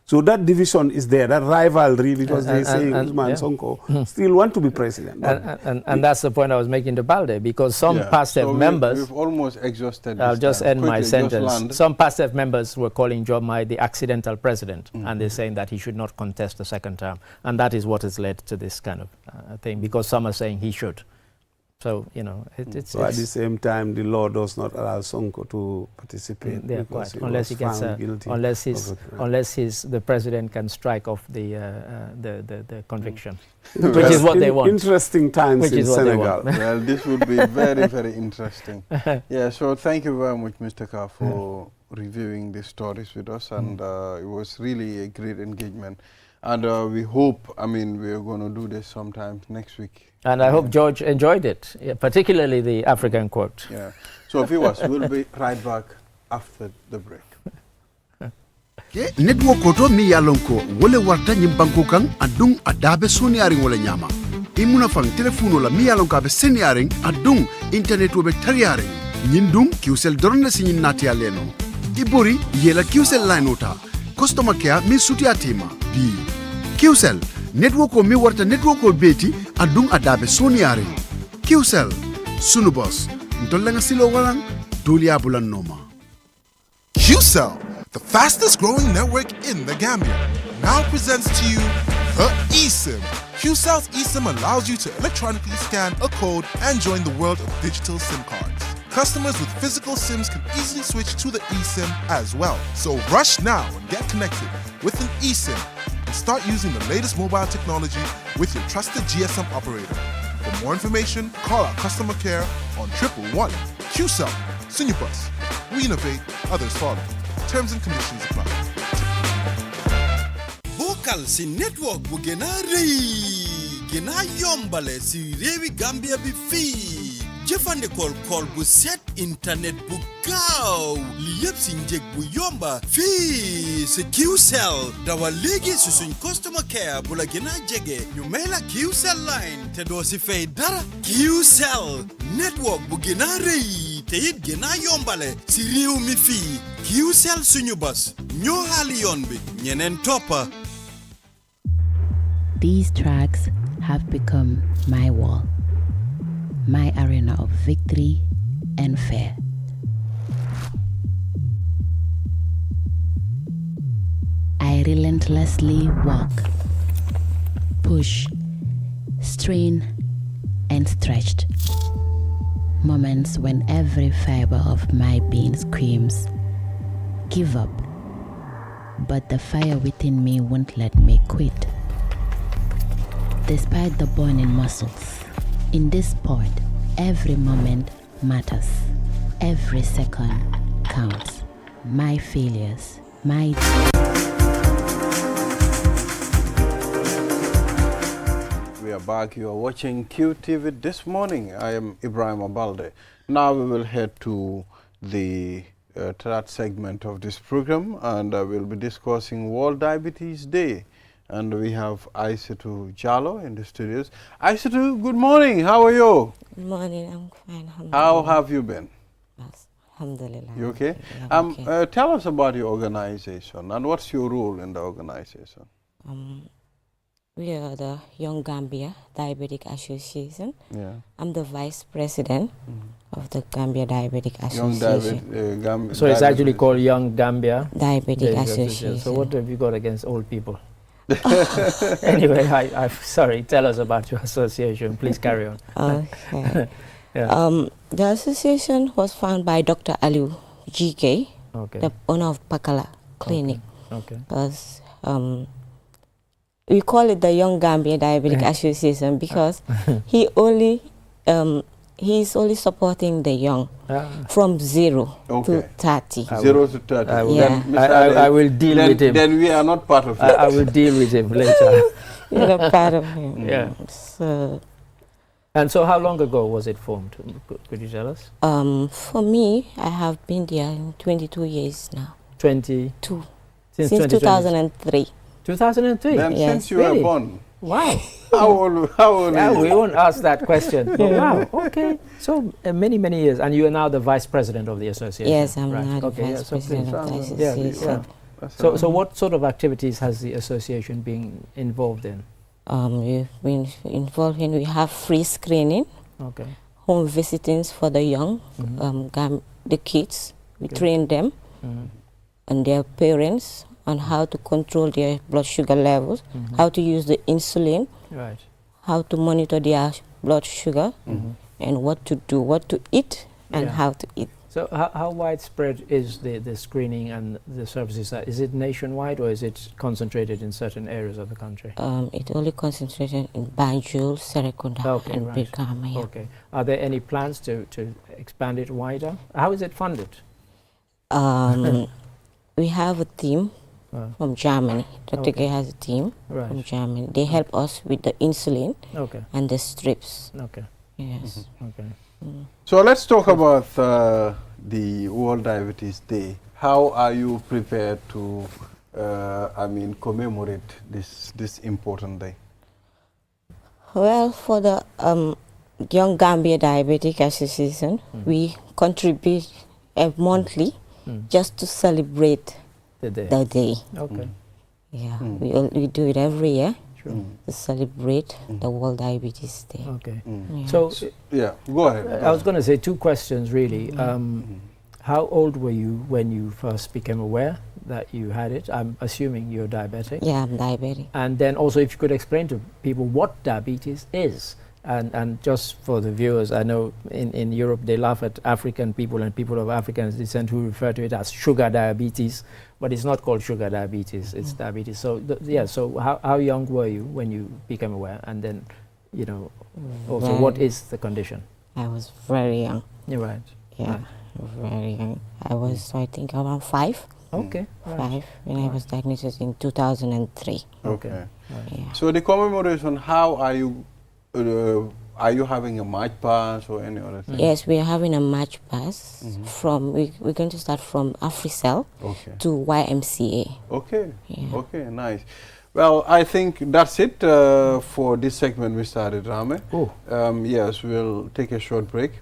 So that division is there, that rivalry, because they say Ousmane Sonko still want to be president. And that's the point I was making to Balde, because some PASTEF members... We've almost exhausted I'll just end my sentence. Some PASTEF members were calling Diomaye the accidental president, and they're saying that he should not contest the second term. And that is what has led to this kind of thing, because some are saying he should. So, you know, it's... at the same time, the law does not allow Sonko to participate. Unless he gets unless the president can strike off the conviction, which is what they want. Interesting times in Senegal. Well, this would be very, very interesting. Yeah, so thank you very much, Mr. Ka, for reviewing these stories with us. And it was really a great engagement. And we hope, we're going to do this sometime next week. And I hope George enjoyed it, particularly the African quote. Yeah. So viewers, we'll be right back after the break. Network koto mi yalonko wole warta nyimbanko kang adung adabe soniaring wala nyama. Imuna fang telefono la mi yalonko abe seniaring adung internet wobe tariaring. Nyindung kiusel doronle sinyin nati aleno. Ibori yela kiusel line ota. Customer care mi suti atima. Bi. Kiusel network mi warta network beti adung adabe soniaring. Kiusel sunu boss. Ntolenga silo walang dulia bulan noma. QCell, the fastest growing network in the Gambia, now presents to you the eSIM. QCell's eSIM allows you to electronically scan a code and join the world of digital SIM cards. Customers with physical SIMs can easily switch to the eSIM as well. So rush now and get connected with an eSIM and start using the latest mobile technology with your trusted GSM operator. For more information, call our customer care on 111. QCell, Sinubus. We innovate, others follow. Terms and conditions apply. Vocal si network bu gëna rëy gëna yombale si réewi Gambia bi fii jëfandikool call bu set internet bu gaaw li yëpp si njëg bu yomba fii si QCell dawal léegi si suñ customer care bu la gëna jege ñu may la QCell line te doo si fay dara. QCell network bu gëna rëy te it gëna yombale si réew mi fii QCell suñu bas ñoo xaali yoon bi ñeneen toppa. These tracks have become my wall, my arena of victory and fear. I relentlessly walk, push, strain, and stretched. Moments when every fiber of my being screams, give up. But the fire within me won't let me quit. Despite the burning muscles, in this sport, every moment matters. Every second counts. My failures, my We are back. You are watching QTV this morning. I am Ibrahim Abalde. Now we will head to the third segment of this program, and we'll be discussing World Diabetes Day. And we have Aissatou Jallow in the studios. Aissatou, good morning. How are you? Good morning. I'm fine. How have you been? Yes, alhamdulillah. You okay? Yeah, I'm okay. Tell us about your organization and what's your role in the organization? We are the Young Gambia Diabetic Association. Yeah. I'm the vice president of the Gambia Diabetic Young Association. Gambia. So it's actually called Young Gambia Diabetic Association. So what have you got against old people? Anyway, I'm sorry. Tell us about your association. Please carry on. Okay. Yeah. The association was founded by Dr. Aliu GK, Okay. the owner of Pakala Clinic. Okay. Because we call it the Young Gambia Diabetic Association because he only he's only supporting the young from 0 to 30. 0 to 30. I will deal with him. Then we are not part of it. I will deal with him later. You're not part of him. Yeah. So, And so how long ago was it formed? Could you tell us? for me, I have been there in 22 years now. 22. Since 2020. 2003. 2003? Then Yes. since you were Really? born, Wow. how old Yeah, are we you? won't ask that question. But wow, okay. So many, many years. And you are now the vice president of the association. Yes, I'm right. now the Okay, vice so president please, of the yeah, association. So what sort of activities has the association been involved in? We've been involved in, we have free screening, Okay. home visitings for the young, the kids. We train them and their parents on how to control their blood sugar levels, how to use the insulin, Right. how to monitor their blood sugar, and what to do, what to eat, and Yeah. how to eat. So how widespread is the screening and the services? Is it nationwide or is it concentrated in certain areas of the country? It only concentrated in Banjul, Serekunda, Okay, and right. Brikama. Yeah. Okay. Are there any plans to expand it wider? How is it funded? We have a team from Germany. Dr. Okay. K has a team Right. from Germany. They help us with the insulin Okay. and the strips. Okay. Yes. Okay. So let's talk about the World Diabetes Day. How are you prepared to, commemorate this important day? Well, for the Young Gambia Diabetic Association, we contribute monthly just to celebrate The day. the day. Okay. Yeah, we do it every year Sure. to celebrate the World Diabetes Day. Okay. Yeah. So Yeah, go ahead. I was going to say two questions really. How old were you when you first became aware that you had it? I'm assuming you're diabetic. Yeah, I'm diabetic. And then also if you could explain to people what diabetes is. And just for the viewers, I know in Europe they laugh at African people and people of African descent who refer to it as sugar diabetes, but it's not called sugar diabetes, it's diabetes. So so how young were you when you became aware? And then, also what is the condition? I was very young. You're right. Yeah, very young. I was, I think, around 5. Okay. Right. 5 when I was diagnosed in 2003. Okay. Yeah. So the commemoration, how are you having a march pass or any other thing? Yes, we are having a march pass from, we're going to start from Africell Okay. to YMCA. Okay. Yeah. Okay, nice. Well, I think that's it for this segment we started, Rame. Oh. Yes, we'll take a short break.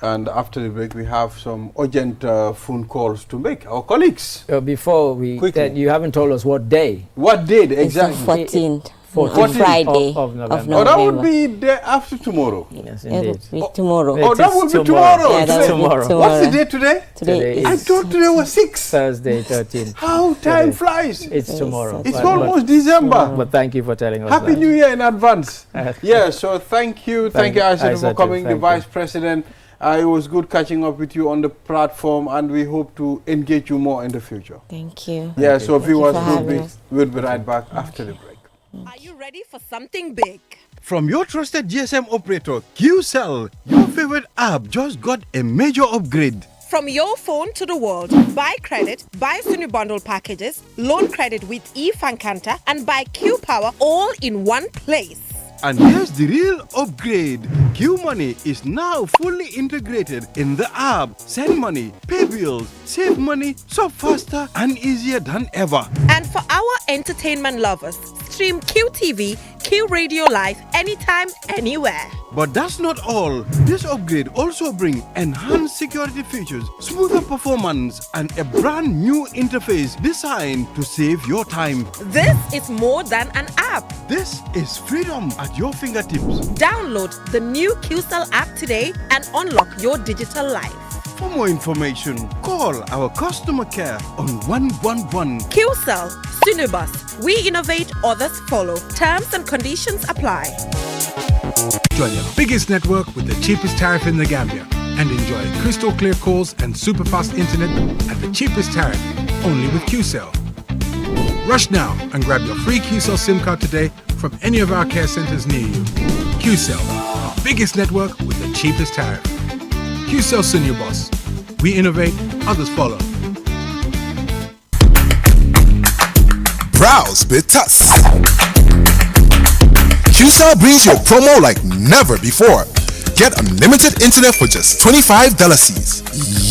And after the break, we have some urgent phone calls to make. Our colleagues. Before we, Quickly. you haven't told us what day. What date It's the exactly? 14th, 14th on Friday of November. Oh, that would be day after tomorrow. Yes, It indeed. will be tomorrow. It Oh, that is would be tomorrow. tomorrow. Yeah, that Today- will be tomorrow. tomorrow. What's the date today? Today I is thought today was 6. Thursday 13th. How time flies. It's tomorrow. It's but- almost December. But thank you for telling us Happy that. New Year in advance. Uh, Yeah, so thank you, Aissatou, for Aissatou, coming, the thank Vice you. President. It was good catching up with you on the platform, and we hope to engage you more in the future. Thank you. Yeah, so Thank you viewers, for having us. we'll be right back after the break. Are you ready for something big? From your trusted GSM operator, QCell, your favorite app just got a major upgrade. From your phone to the world, buy credit, buy Sunu bundle packages, loan credit with eFankanta, and buy Q Power all in one place. And here's the real upgrade. Q Money is now fully integrated in the app. Send money, pay bills, save money so faster and easier than ever. And for our entertainment lovers, stream QTV, Q Radio Live anytime, anywhere. But that's not all. This upgrade also brings enhanced security features, smoother performance, and a brand new interface designed to save your time. This is more than an app. This is freedom at your fingertips. Download the new QCell app today and unlock your digital life. For more information, call our customer care on 111. QCell, Sunubus. We innovate, others follow. Terms and conditions apply. Join your biggest network with the cheapest tariff in the Gambia and enjoy crystal clear calls and super fast internet at the cheapest tariff only with QCell. Rush now and grab your free QCell SIM card today from any of our care centers near you. QCell, our biggest network with the cheapest tariff. QCell Senior Boss. We innovate, others follow. Browse with us. QCell brings you a promo like never before. Get unlimited internet for just $25 Cs.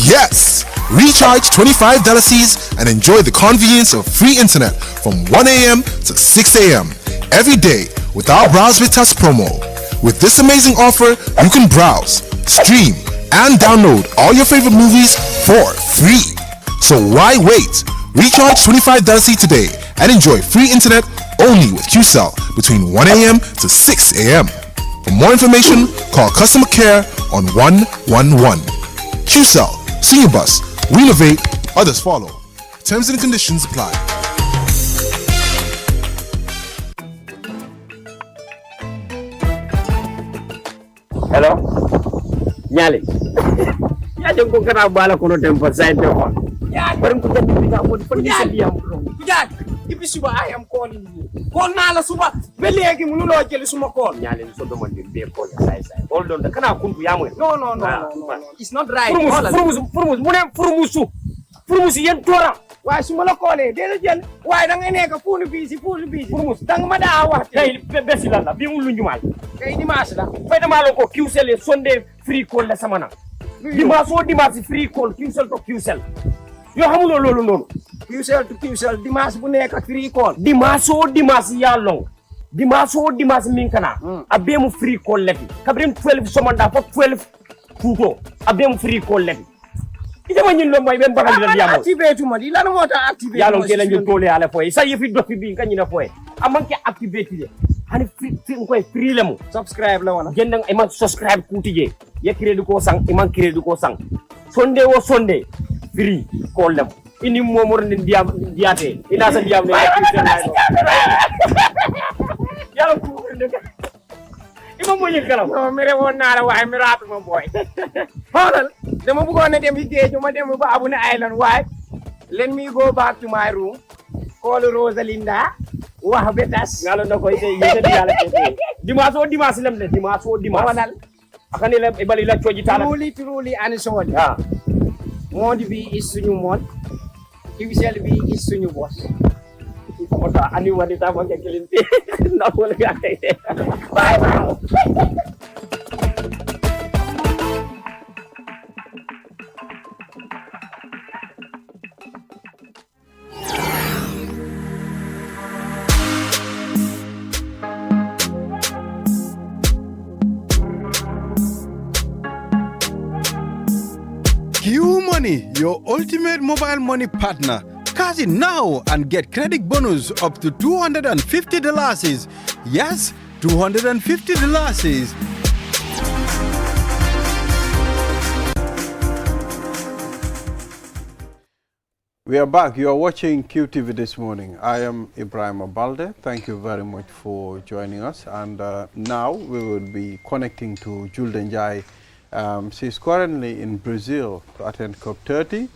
Yes! Recharge $25 Cs and enjoy the convenience of free internet from 1 a.m. to 6 a.m. every day with our Browse with Us promo. With this amazing offer, you can browse, stream, and download all your favorite movies for free. So why wait? Recharge $25 Cs today and enjoy free internet only with QCell between 1 a.m. to 6 a.m. For more information, call customer care on 111. QCell, Senior Bus, we innovate, others follow. Terms and conditions apply. Hello? Nyali. Ya jangan kena bala kono tempat saya telepon. Ya, baru kita bisa buat pergi diam. Kujat, ibi suba I am calling you. Call na la suba. Beli lagi mulu lo jeli suma call. Nyali so do man be call sai. Hold on, kana kuntu yamu. No. It's not right. Furumusu yen tora. Why suma la call e? Dele jel. Why da ngay nek funu busy. Furumus dang ma da wax. Kay besila la bi ngulu ñumal. Kay dimanche la. Fay dama lo ko QCell Sunday free call la sama na. Dimanche free call QCell to QCell. Yo xamulo lolu non. QCell to QCell dimanche bu nek free call. Dimanche ya long. Dimanche min kana. Abemu free call leti. Kabrim 12 somanda for 12 futo. Abemu free call leti. Ite ma ñin lo may ben bakal la diamo. Activate ma di lan mo ta activate. Ya long kela ñu tole ala foy. Sa yefi dofi bi nga ñina foy. Amanke activate de. Hani free ko free lemu. Subscribe la wala. Gendang e man subscribe kutije. Ye crédit ko sang e man crédit ko sang. Sunday wo Sunday free call lemu. Ini momor ni diate. Ina sa diam ne. Ya long ko ne. Ima mo ñi kalam. No mere won na la way mi ratu ma boy. Holal dama bëggoon na dem géej ma dem ba Abuna Island waaye let me go back to my room call Rosalinda wax betas ngalo na koy yete yalla te dimanche lem le dimanche wanal akane la e bali la coji tala truly and so ya monde bi is suñu monde QCell bi is suñu boss ko ta ani wadi ta mo ngelinti na wala ga bye. Q Money, your ultimate mobile money partner. Cash in now and get credit bonus up to $250. Yes, $250. We are back. You are watching QTV this morning. I am Ibrahim Abalde. Thank you very much for joining us. And now we will be connecting to Julden Jai. She's currently in Brazil to attend COP30.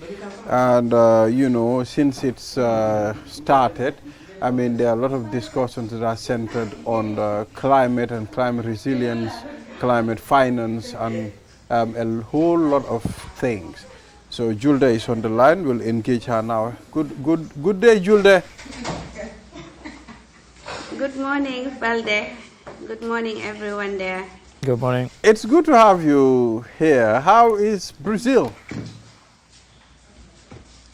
And, you know, since it's started, I mean, there are a lot of discussions that are centered on climate and climate resilience, climate finance, and a whole lot of things. So Julde is on the line. We'll engage her now. Good day, Julde. Good morning, Balde. Good morning, everyone there. Good morning. It's good to have you here. How is Brazil?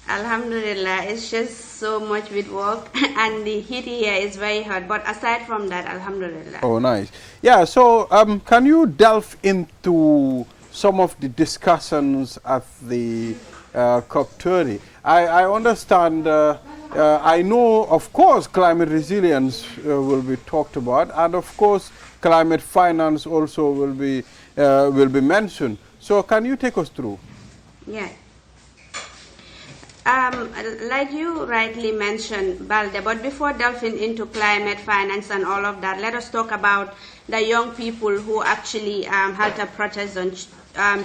Alhamdulillah, it's just so much with work and the heat here is very hot. But aside from that, Alhamdulillah. Oh, nice. Yeah, so can you delve into some of the discussions at the COP30? I understand, I know, of course, climate resilience will be talked about, and of course, climate finance also will be mentioned. So can you take us through? Yeah. Like you rightly mentioned, Balde, but before delving into climate finance and all of that, let us talk about the young people who actually held a protest on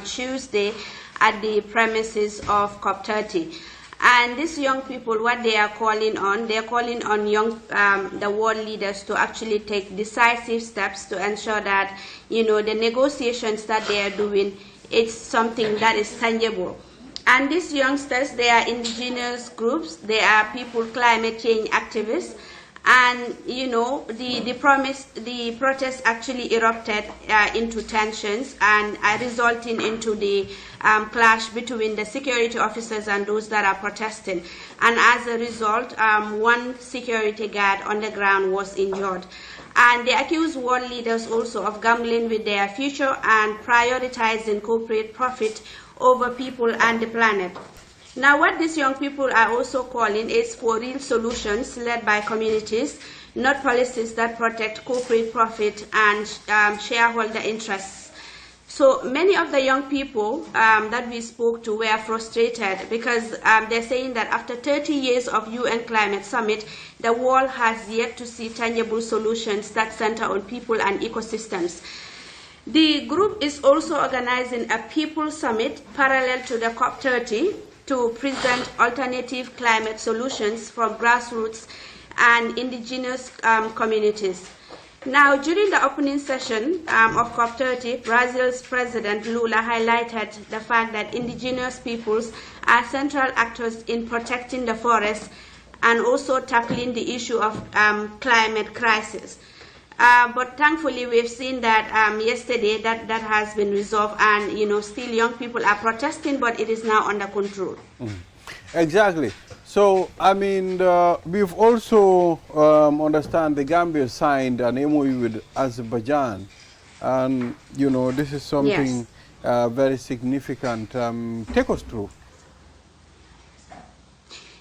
Tuesday at the premises of COP30. And these young people, what they are calling on, they are calling on the world leaders to actually take decisive steps to ensure that, the negotiations that they are doing, it's something that is tangible. And these youngsters, they are indigenous groups, they are people, climate change activists, and the protest actually erupted into tensions and resulting into the clash between the security officers and those that are protesting. And as a result, one security guard on the ground was injured. And they accused world leaders also of gambling with their future and prioritizing corporate profit over people and the planet. Now, what these young people are also calling is for real solutions led by communities, not policies that protect corporate profit and shareholder interests. So many of the young people that we spoke to were frustrated because they're saying that after 30 years of UN Climate Summit, the world has yet to see tangible solutions that center on people and ecosystems. The group is also organizing a People Summit parallel to the COP30 to present alternative climate solutions from grassroots and indigenous communities. Now, during the opening session of COP30, Brazil's President Lula highlighted the fact that indigenous peoples are central actors in protecting the forests and also tackling the issue of climate crisis. But thankfully, we've seen that yesterday that has been resolved, and still young people are protesting, but it is now under control. Exactly. So, I mean, we've also understand the Gambia signed an MOU with Azerbaijan, and this is something very significant. Take us through.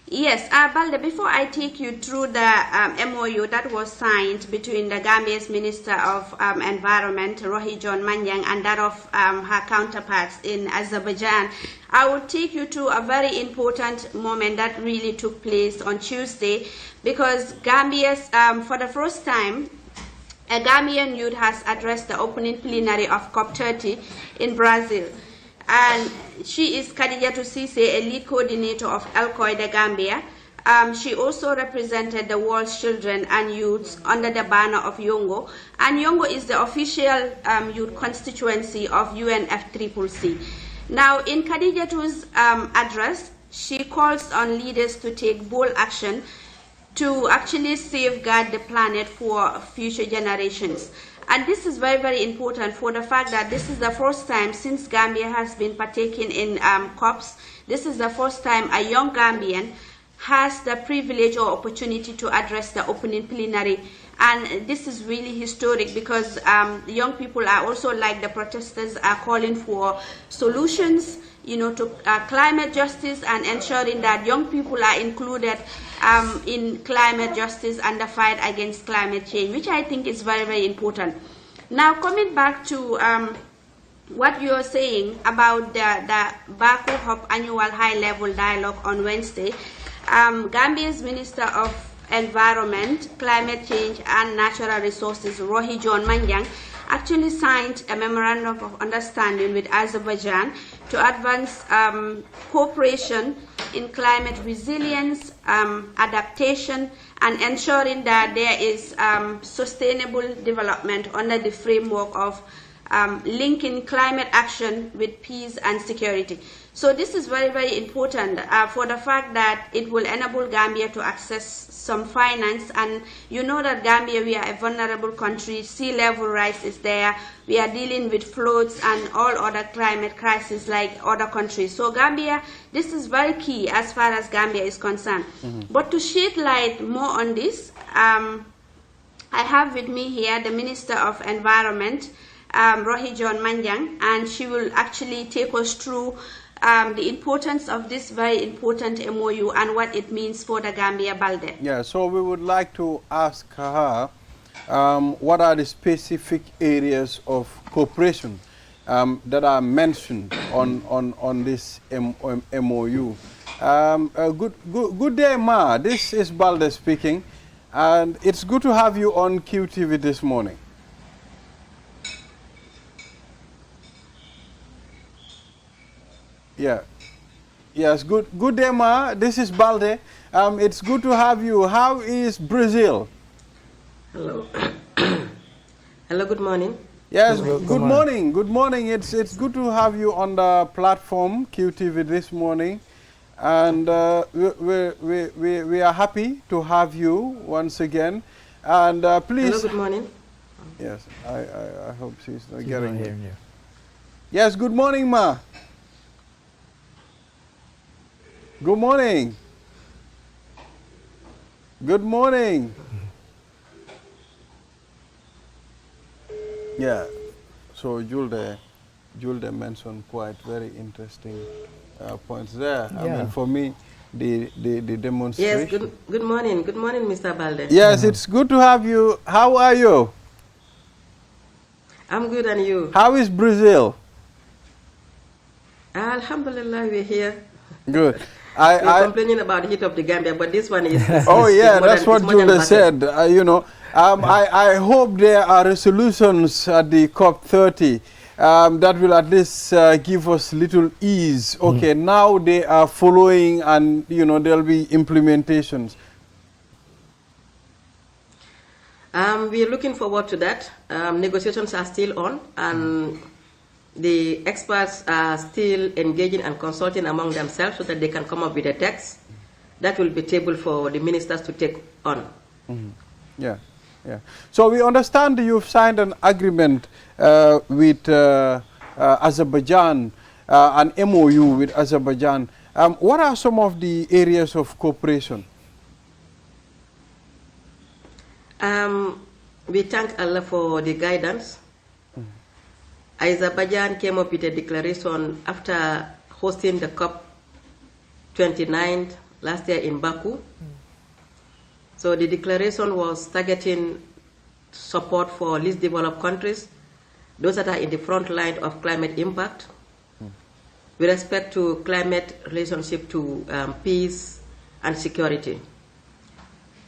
Yes, Balde, before I take you through the MOU that was signed between the Gambia's Minister of Environment, Rohi John Manyang, and that of her counterparts in Azerbaijan, I will take you to a very important moment that really took place on Tuesday, because Gambia's, for the first time, a Gambian youth has addressed the opening plenary of COP30 in Brazil. And she is Khadijatu Cisse, a lead coordinator of Al-Qaeda Gambia. She also represented the world's children and youths under the banner of Yongo. And Yongo is the official youth constituency of UNFCCC. Now, in Khadijatu's address, she calls on leaders to take bold action to actually safeguard the planet for future generations. And this is very, very important for the fact that this is the first time since Gambia has been partaking in COPs. This is the first time a young Gambian has the privilege or opportunity to address the opening plenary. And this is really historic because young people are also, like the protesters, are calling for solutions, to climate justice and ensuring that young people are included in climate justice and the fight against climate change, which I think is very, very important. Now, coming back to what you are saying about the Baku Hub annual high-level dialogue on Wednesday, Gambia's Minister of Environment, Climate Change and Natural Resources, Rohi John Manyang, actually signed a memorandum of understanding with Azerbaijan to advance cooperation in climate resilience, adaptation, and ensuring that there is sustainable development under the framework of linking climate action with peace and security. So this is very, very important for the fact that it will enable Gambia to access some finance. And you know that Gambia, we are a vulnerable country. Sea level rise is there. We are dealing with floods and all other climate crises like other countries. So Gambia, this is very key as far as Gambia is concerned. But to shed light more on this, I have with me here the Minister of Environment, Rohi John Manjang, and she will actually take us through the importance of this very important MOU and what it means for the Gambia Balde. Yeah, so we would like to ask her what are the specific areas of cooperation that are mentioned on this MOU. Good day, Ma. This is Balde speaking, and it's good to have you on QTV this morning. Yeah. Yes, good day, Ma. This is Balde. It's good to have you. How is Brazil? Hello. Hello, good morning. Yes, good morning. Good morning. It's good to have you on the platform QTV this morning. And we are happy to have you once again. And please. Hello, good morning. Yes, I hope she's not getting hearing you. Yes, good morning, Ma. Good morning. Good morning. Yeah, so Julde mentioned quite very interesting points there. Yeah. I mean, for me, the demonstration. Yes, good morning. Good morning, Mr. Balde. Yes, it's good to have you. How are you? I'm good, and you? How is Brazil? Alhamdulillah, we're here. Good. We're complaining about the heat of the Gambia, but this one is. Oh yeah, that's what Julia said. You know, I hope there are resolutions at the COP30 that will at least give us little ease. Okay, now they are following, and you know there'll be implementations. We're looking forward to that. Negotiations are still on, and the experts are still engaging and consulting among themselves so that they can come up with a text that will be tabled for the ministers to take on. Yeah, yeah. So we understand you've signed an agreement with Azerbaijan, an MOU with Azerbaijan. What are some of the areas of cooperation? We thank Allah for the guidance. Azerbaijan came up with a declaration after hosting the COP29 last year in Baku. So the declaration was targeting support for least developed countries, those that are in the front line of climate impact, with respect to climate relationship to peace and security.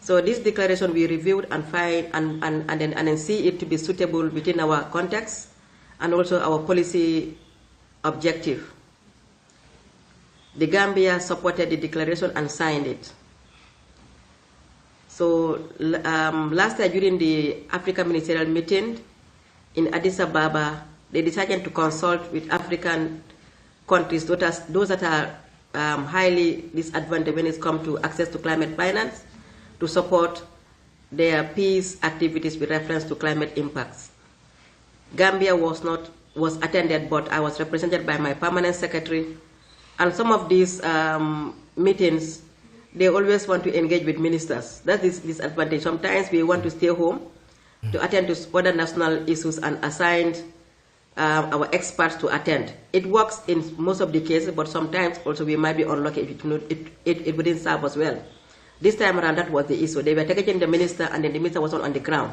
So this declaration we reviewed and find and then see it to be suitable within our context and also our policy objective. The Gambia supported the declaration and signed it. So last year during the Africa Ministerial meeting in Addis Ababa, they decided to consult with African countries, those that are highly disadvantaged when it comes to access to climate finance, to support their peace activities with reference to climate impacts. Gambia was attended, but I was represented by my permanent secretary. And some of these meetings, they always want to engage with ministers. That is disadvantage. Sometimes we want to stay home to attend to other national issues and assigned our experts to attend. It works in most of the cases, but sometimes also we might be unlucky if it wouldn't serve us well. This time around, that was the issue. They were taking the minister, and then the minister was not on the ground.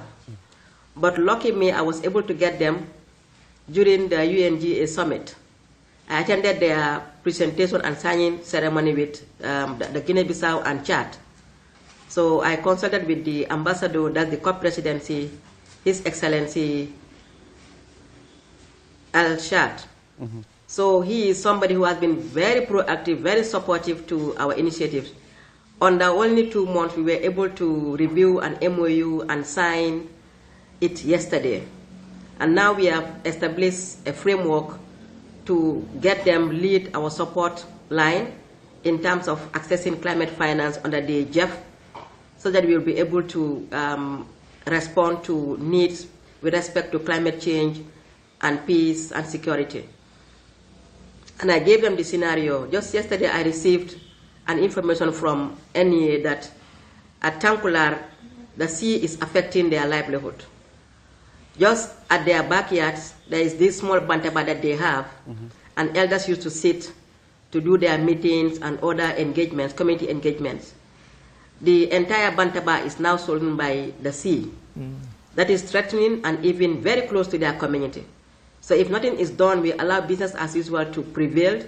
But lucky me, I was able to get them during the UNGA summit. I attended their presentation and signing ceremony with the Guinea-Bissau and Chad. So I consulted with the ambassador, that's the COP presidency, His Excellency Al-Shad. So he is somebody who has been very proactive, very supportive to our initiatives. Under only 2 months, we were able to review an MOU and sign it yesterday. And now we have established a framework to get them lead our support line in terms of accessing climate finance under the GEF, so that we will be able to respond to needs with respect to climate change and peace and security. And I gave them the scenario. Just yesterday I received an information from NEA that at Tankular, the sea is affecting their livelihood. Just at their backyards, there is this small bantaba that they have, and elders used to sit to do their meetings and other engagements, community engagements. The entire bantaba is now swollen by the sea. That is threatening and even very close to their community. So if nothing is done, we allow business as usual to prevail.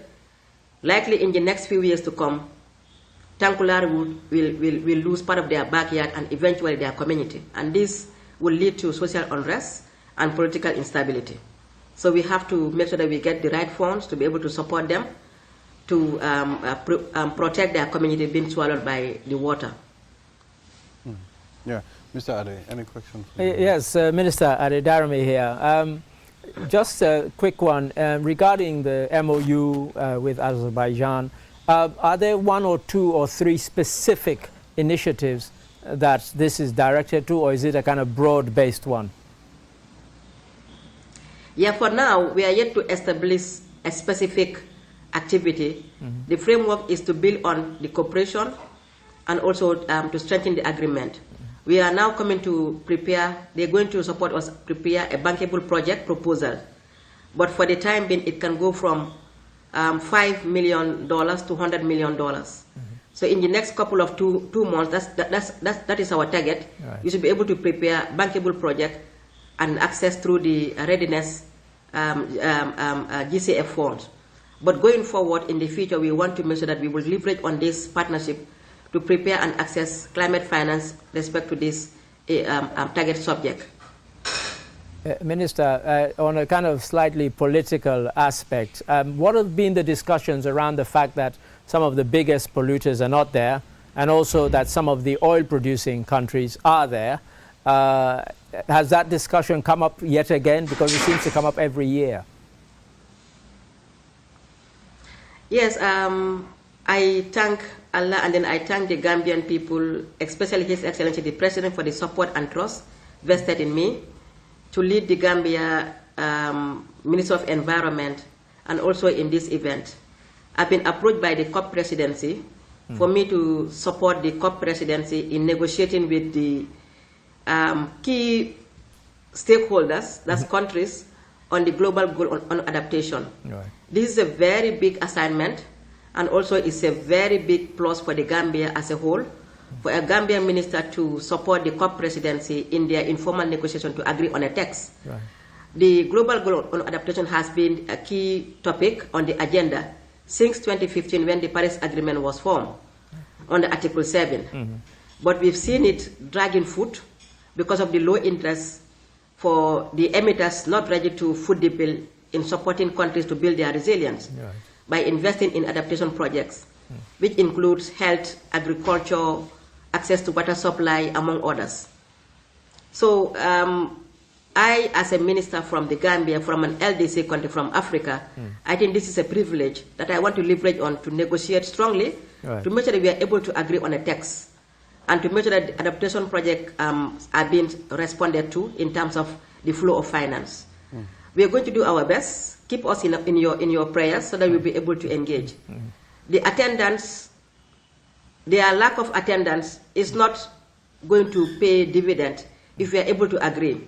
Likely in the next few years to come, Tankular will lose part of their backyard and eventually their community. And this will lead to social unrest and political instability. So we have to make sure that we get the right funds to be able to support them, to protect their community being swallowed by the water. Yeah, Mr. Ade, any questions? Yes, Minister Ade Darame here. Just a quick one regarding the MOU with Azerbaijan. Are there 1 or 2 or 3 specific initiatives that this is directed to, or is it a kind of broad-based one? Yeah, for now, we are yet to establish a specific activity. The framework is to build on the cooperation and also to strengthen the agreement. We are now coming to prepare, they're going to support us prepare a bankable project proposal. But for the time being, it can go from $5 million to $100 million. So in the next couple of two months, that is our target. Right. You should be able to prepare bankable project and access through the readiness GCF funds. But going forward in the future, we want to make sure that we will leverage on this partnership to prepare and access climate finance with respect to this target subject. Minister, on a kind of slightly political aspect, what have been the discussions around the fact that some of the biggest polluters are not there, and also that some of the oil-producing countries are there? Has that discussion come up yet again? Because it seems to come up every year. Yes, I thank Allah, and then I thank the Gambian people, especially His Excellency the President, for the support and trust vested in me to lead the Gambia Minister of Environment, and also in this event. I've been approached by the COP presidency for me to support the COP presidency in negotiating with the key stakeholders, that's countries, on the global goal on adaptation. Right. This is a very big assignment, and also it's a very big plus for the Gambia as a whole, for a Gambian minister to support the COP presidency in their informal negotiation to agree on a text. Right. The global goal on adaptation has been a key topic on the agenda since 2015, when the Paris Agreement was formed under Article 7. But we've seen it dragging foot because of the low interest for the emitters not ready to foot the bill in supporting countries to build their resilience by investing in adaptation projects, which includes health, agriculture, access to water supply, among others. So I, as a minister from the Gambia, from an LDC country, from Africa, I think this is a privilege that I want to leverage on to negotiate strongly, to make sure that we are able to agree on a text, and to make sure that the adaptation projects are being responded to in terms of the flow of finance. We are going to do our best. Keep us in your prayers so that we'll be able to engage. The attendance, their lack of attendance is not going to pay dividend if we are able to agree.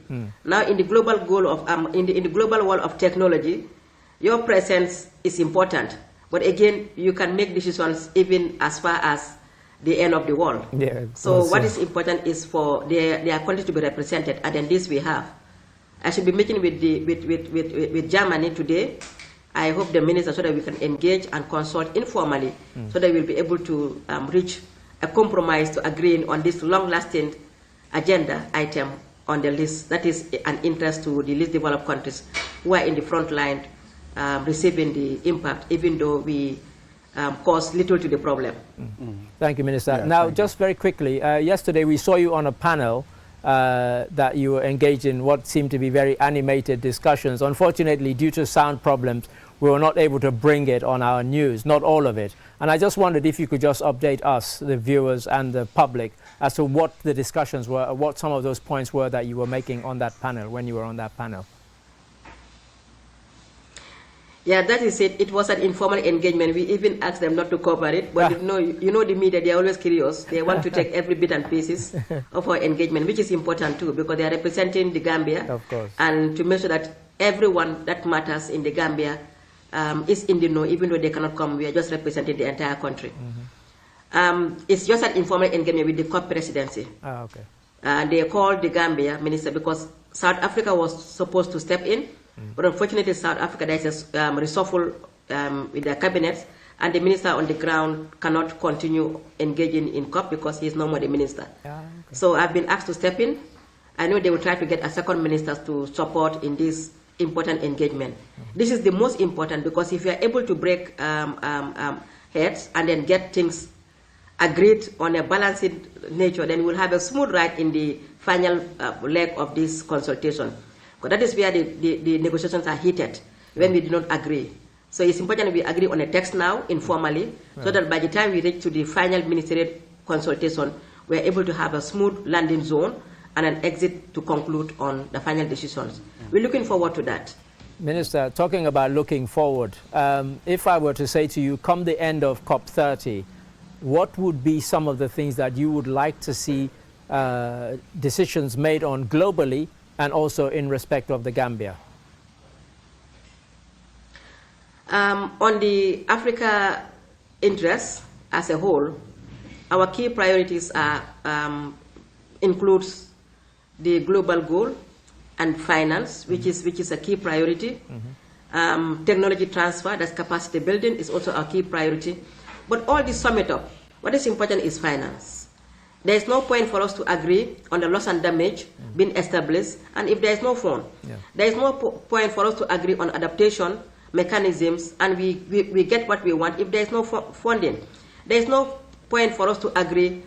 Now, in the global goal of in the global world of technology, your presence is important. But again, you can make decisions even as far as the end of the world. Yeah, so what is important is for their countries to be represented, and then this we have. I should be meeting with Germany today. I hope the minister, so that we can engage and consult informally, so that we'll be able to reach a compromise to agree on this long-lasting agenda item on the list that is an interest to the least developed countries who are in the front line receiving the impact, even though we cause little to the problem. Thank you, Minister. Now, just very quickly, yesterday we saw you on a panel that you were engaged in what seemed to be very animated discussions. Unfortunately, due to sound problems, we were not able to bring it on our news, not all of it. And I just wondered if you could just update us, the viewers and the public, as to what the discussions were, what some of those points were that you were making on that panel, when you were on that panel. Yeah, that is it. It was an informal engagement. We even asked them not to cover it, but you know the media, they are always curious. They want to take every bit and pieces of our engagement, which is important too, because they are representing the Gambia. Of course. And to make sure that everyone that matters in the Gambia is in the know, even though they cannot come. We are just representing the entire country. It's just an informal engagement with the COP presidency. Okay. They called the Gambia minister because South Africa was supposed to step in. But unfortunately, South Africa, there is a reshuffle with their cabinets, and the minister on the ground cannot continue engaging in COP because he is no more the minister. So I've been asked to step in. I know they will try to get a second minister to support in this important engagement. This is the most important, because if you are able to break heads and then get things agreed on a balanced nature, then we'll have a smooth ride in the final leg of this consultation. Because that is where the negotiations are heated, when we do not agree. So it's important we agree on a text now, informally, so that by the time we reach to the final ministerial consultation, we're able to have a smooth landing zone and an exit to conclude on the final decisions. We're looking forward to that. Minister, talking about looking forward, if I were to say to you, come the end of COP30, what would be some of the things that you would like to see decisions made on globally and also in respect of the Gambia? On the Africa interests as a whole, our key priorities are includes the global goal and finance, which is a key priority. Technology transfer, that's capacity building, is also a key priority. But all this sum it up, what is important is finance. There is no point for us to agree on the loss and damage being established, and if there is no fund, there is no point for us to agree on adaptation mechanisms, and we get what we want if there is no funding. There is no point for us to agree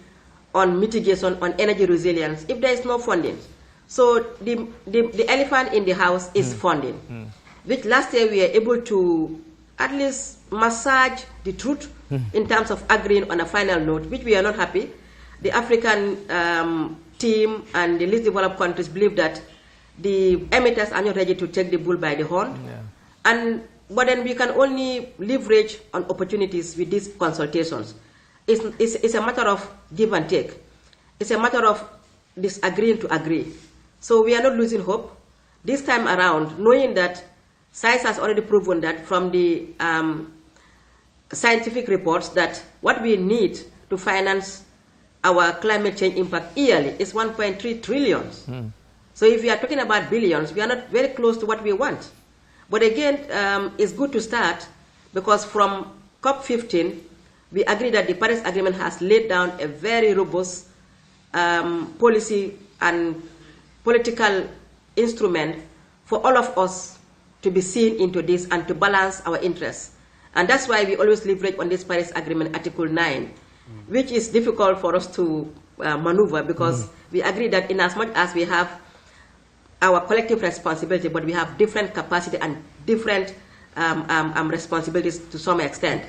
on mitigation, on energy resilience, if there is no funding. So the elephant in the house is funding, which last year we were able to at least massage the truth in terms of agreeing on a final note, which we are not happy. The African team and the least developed countries believe that the emitters are not ready to take the bull by the horn. But then we can only leverage on opportunities with these consultations. It's a matter of give and take. It's a matter of disagreeing to agree. So we are not losing hope. This time around, knowing that science has already proven that from the scientific reports that what we need to finance our climate change impact yearly is 1.3 trillion. So if we are talking about billions, we are not very close to what we want. But again, it's good to start, because from COP15, we agree that the Paris Agreement has laid down a very robust policy and political instrument for all of us to be seen into this and to balance our interests. And that's why we always leverage on this Paris Agreement, Article 9, which is difficult for us to maneuver, because we agree that in as much as we have our collective responsibility, but we have different capacity and different responsibilities to some extent.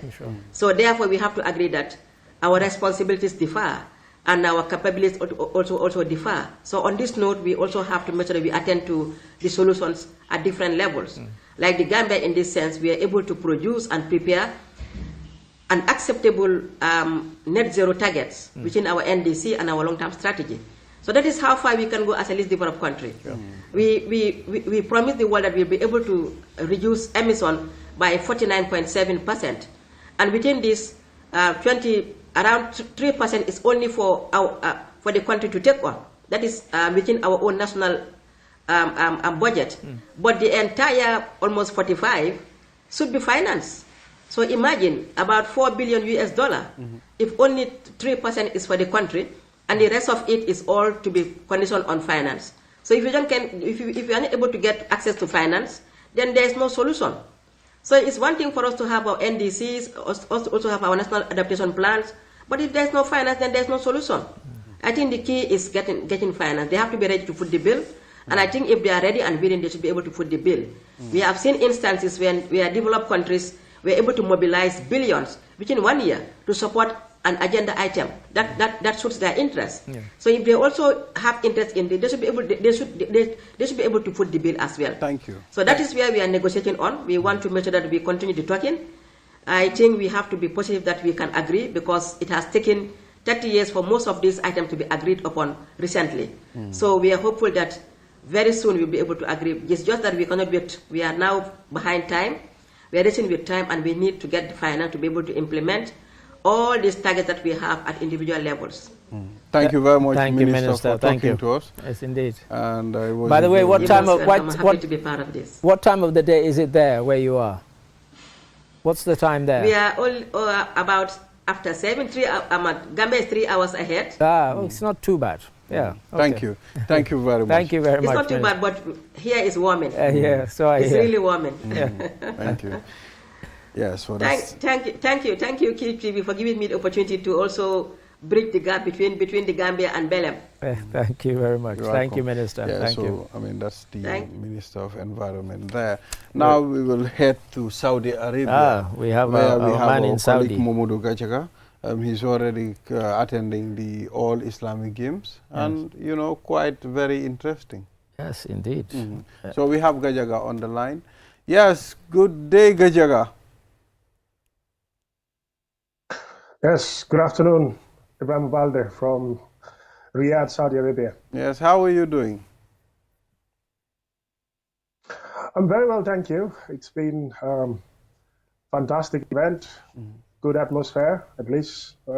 So therefore we have to agree that our responsibilities differ and our capabilities also differ. So on this note, we also have to make sure that we attend to the solutions at different levels. Like the Gambia, in this sense, we are able to produce and prepare an acceptable net zero targets within our NDC and our long-term strategy. So that is how far we can go as a least developed country. We promise the world that we'll be able to reduce emission by 49.7%. And within this, around 3% is only for the country to take on. That is within our own national budget. But the entire almost 45 should be financed. So imagine about $4 billion US. If only 3% is for the country, and the rest of it is all to be conditioned on finance. So if you are not able to get access to finance, then there is no solution. So it's one thing for us to have our NDCs, also have our national adaptation plans, but if there is no finance, then there is no solution. I think the key is getting finance. They have to be ready to foot the bill. And I think if they are ready and willing, they should be able to foot the bill. We have seen instances when we are developed countries were able to mobilize billions within 1 year to support an agenda item that suits their interest. Yeah. So if they also have interest in it, they should be able. They should be able to foot the bill as well. Thank you. So that is where we are negotiating on. We want to make sure that we continue the talking. I think we have to be positive that we can agree because it has taken 30 years for most of these items to be agreed upon recently. So we are hopeful that very soon we'll be able to agree. It's just that we cannot wait. We are now behind time. We are racing with time, and we need to get the finance to be able to implement all these targets that we have at individual levels. Thank you very much, Thank Minister, you, Minister. for Thank talking you. to us. Yes, indeed. And it was by the way, what time of I'm happy to be part of this. What time of the day is it there where you are? What's the time there? We are all about after 7. Gambia is 3 hours ahead. Well, it's not too bad. Yeah. Thank okay. you. Thank you very much. Thank you very It's much. not too bad, but here is warming. Yeah, so I It's hear. really warming. Thank you. Yes, well, Thank you, Kid TV, for giving me the opportunity to also bridge the gap between the Gambia and Belem. Thank you very much. You're Thank you, welcome. Minister. Yeah, Thank so, you. I mean, that's the Minister of Environment there. Now we will head to Saudi Arabia. We have where a we have man our in Saudi. colleague Momodu Gachaga. He's already attending the All Islamic Games, and you know, quite very interesting. Yes, indeed. So we have Gajaga on the line. Yes, good day, Gajaga. Yes, good afternoon, Ibrahim Balde from Riyadh, Saudi Arabia. Yes, how are you doing? I'm very well, thank you. It's been fantastic event, good atmosphere, at least a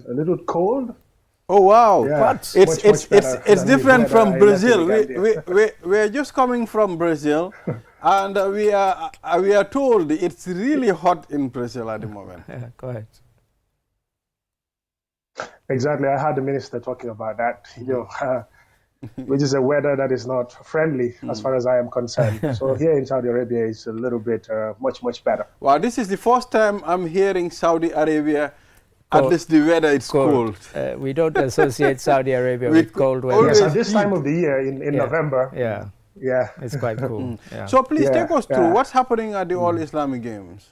little cold. Oh wow! Yeah, What? much better It's than the different weather from I Brazil. left in We're just coming from Brazil, and we are told it's really hot in Brazil at the moment. Correct. Exactly, I had the minister talking about that. Which is a weather that is not friendly as far as I am concerned. So here in Saudi Arabia, it's a little bit much better. Wow, this is the first time I'm hearing Saudi Arabia. At least the weather is cold. We don't associate Saudi Arabia with cold weather. Yes, at this time of the year in November. Yeah, it's quite cool. Yeah. So please take us through what's happening at the All Islamic Games.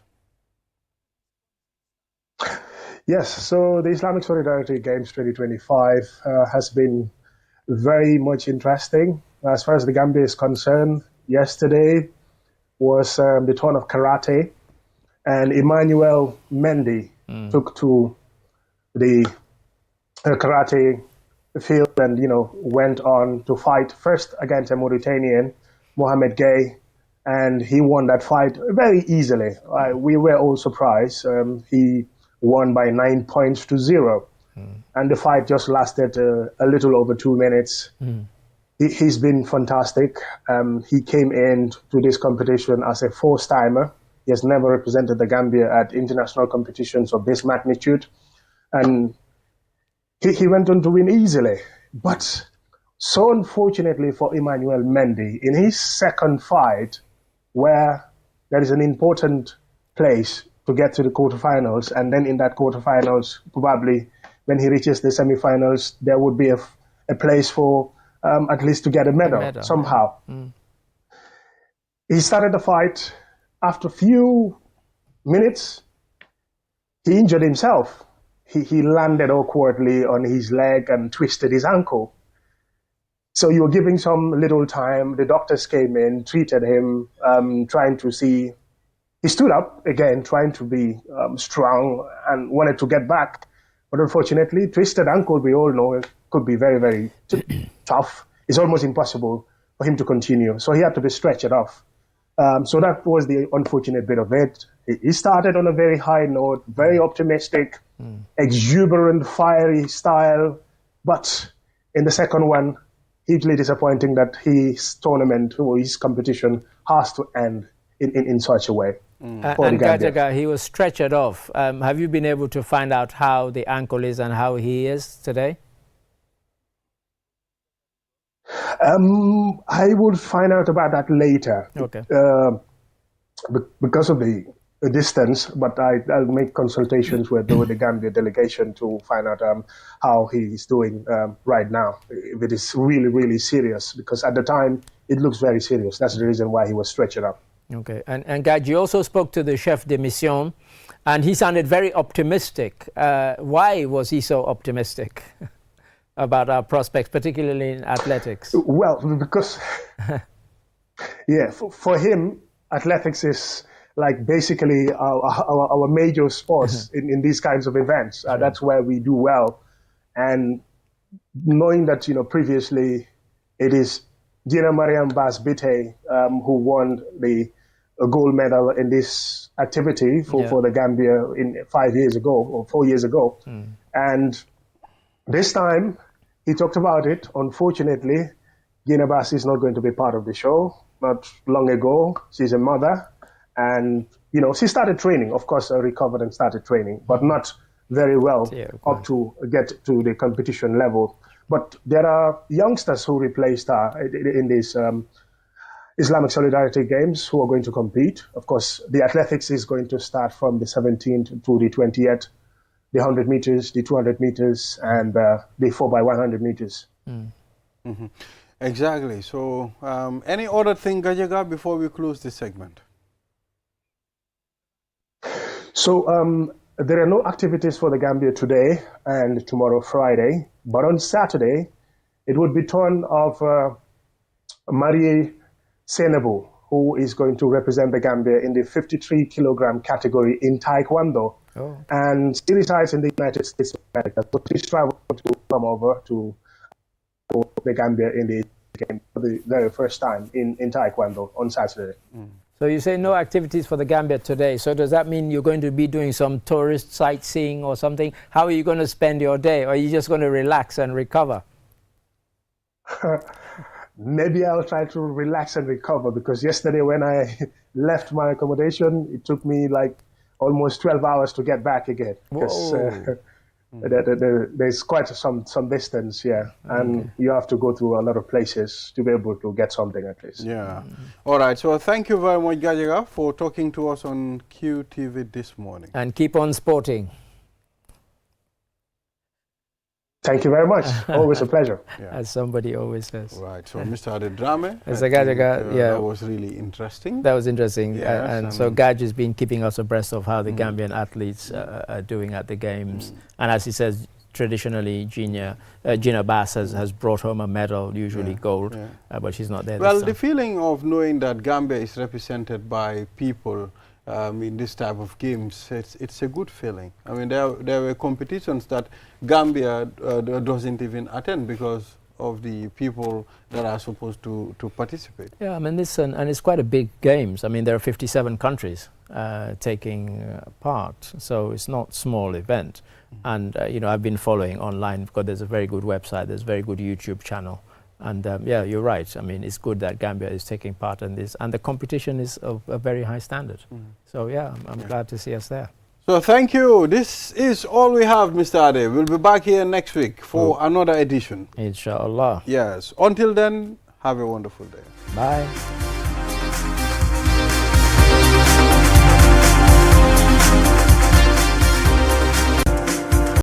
Yes, so the Islamic Solidarity Games 2025 has been very much interesting. As far as the Gambia is concerned, yesterday was the turn of karate, and Emmanuel Mendy took to the karate field and went on to fight first against a Mauritanian, Mohamed Gay, and he won that fight very easily. We were all surprised. He won by 9 points to 0. And the fight just lasted a little over 2 minutes. He's been fantastic. He came in to this competition as a first-timer. He has never represented the Gambia at international competitions of this magnitude. And he went on to win easily. But so unfortunately for Emmanuel Mendy, in his second fight, where there is an important place to get to the quarterfinals, and then in that quarterfinals, probably when he reaches the semifinals, there would be a place for at least to get a medal somehow. He started the fight. After a few minutes, he injured himself. He landed awkwardly on his leg and twisted his ankle. So you were giving some little time. The doctors came in, treated him, trying to see. He stood up again, trying to be strong and wanted to get back. But unfortunately, twisted ankle, we all know, could be very, very tough. It's almost impossible for him to continue. So he had to be stretched off. So that was the unfortunate bit of it. He started on a very high note, very optimistic, exuberant, fiery style. But in the second one, hugely disappointing that his tournament or his competition has to end in such a way. And Gajaga, he was stretchered off. Have you been able to find out how the ankle is and how he is today? I will find out about that later. Okay. Because of the a distance, but I'll make consultations with the Gambia delegation to find out how he is doing right now. If it is really, really serious, because at the time it looks very serious. That's the reason why he was stretched up. Okay, and Gaj, you also spoke to the chef de mission, and he sounded very optimistic. Why was he so optimistic about our prospects, particularly in athletics? Well, because yeah, for him, athletics is like basically our major sports in these kinds of events. That's where we do well. And knowing that, previously it is Gina Mariam Bas Bite who won the gold medal in this activity for the Gambia 4 years ago. And this time he talked about it. Unfortunately, Gina Bas is not going to be part of the show. Not long ago, she's a mother. And, she started training, of course, recovered and started training, but not very well up to get to the competition level. But there are youngsters who replaced her in these Islamic Solidarity Games who are going to compete. Of course, the athletics is going to start from the 17th to the 20th, the 100 meters, the 200 meters, and the 4x100 meters. Exactly. So, any other thing, Gajaga, before we close this segment? So there are no activities for the Gambia today and tomorrow, Friday. But on Saturday, it would be turn of Marie Senebu, who is going to represent the Gambia in the 53-kilogram category in Taekwondo. Oh. And she resides in the United States of America. So she's traveled to come over to the Gambia in the game for the very first time in Taekwondo on Saturday. So you say no activities for the Gambia today. So does that mean you're going to be doing some tourist sightseeing or something? How are you going to spend your day? Or are you just going to relax and recover? Maybe I'll try to relax and recover, because yesterday when I left my accommodation, it took me like almost 12 hours to get back again. There's quite some distance, and you have to go through a lot of places to be able to get something at least. Yeah. All right. So thank you very much, Gajaga, for talking to us on QTV this morning. And keep on sporting. Thank you very much. Always a pleasure. As somebody always says. Right. So, Mr. Adedrame, that was really interesting. That was interesting. Yes, and so Gaj has been keeping us abreast of how the Gambian athletes are doing at the Games. And as he says, traditionally, Gina Bass has brought home a medal, usually gold, but she's not there. Well, the feeling of knowing that Gambia is represented by people in this type of games, it's a good feeling. I mean, there were competitions that Gambia doesn't even attend because of the people that are supposed to participate. Yeah, I mean, and it's quite a big games. I mean, there are 57 countries taking part, so it's not a small event. And, I've been following online because there's a very good website, there's a very good YouTube channel. And you're right. I mean, it's good that Gambia is taking part in this, and the competition is of a very high standard. So I'm glad to see us there. So thank you. This is all we have, Mr. Ade. We'll be back here next week for another edition. Inshallah. Yes. Until then, have a wonderful day. Bye.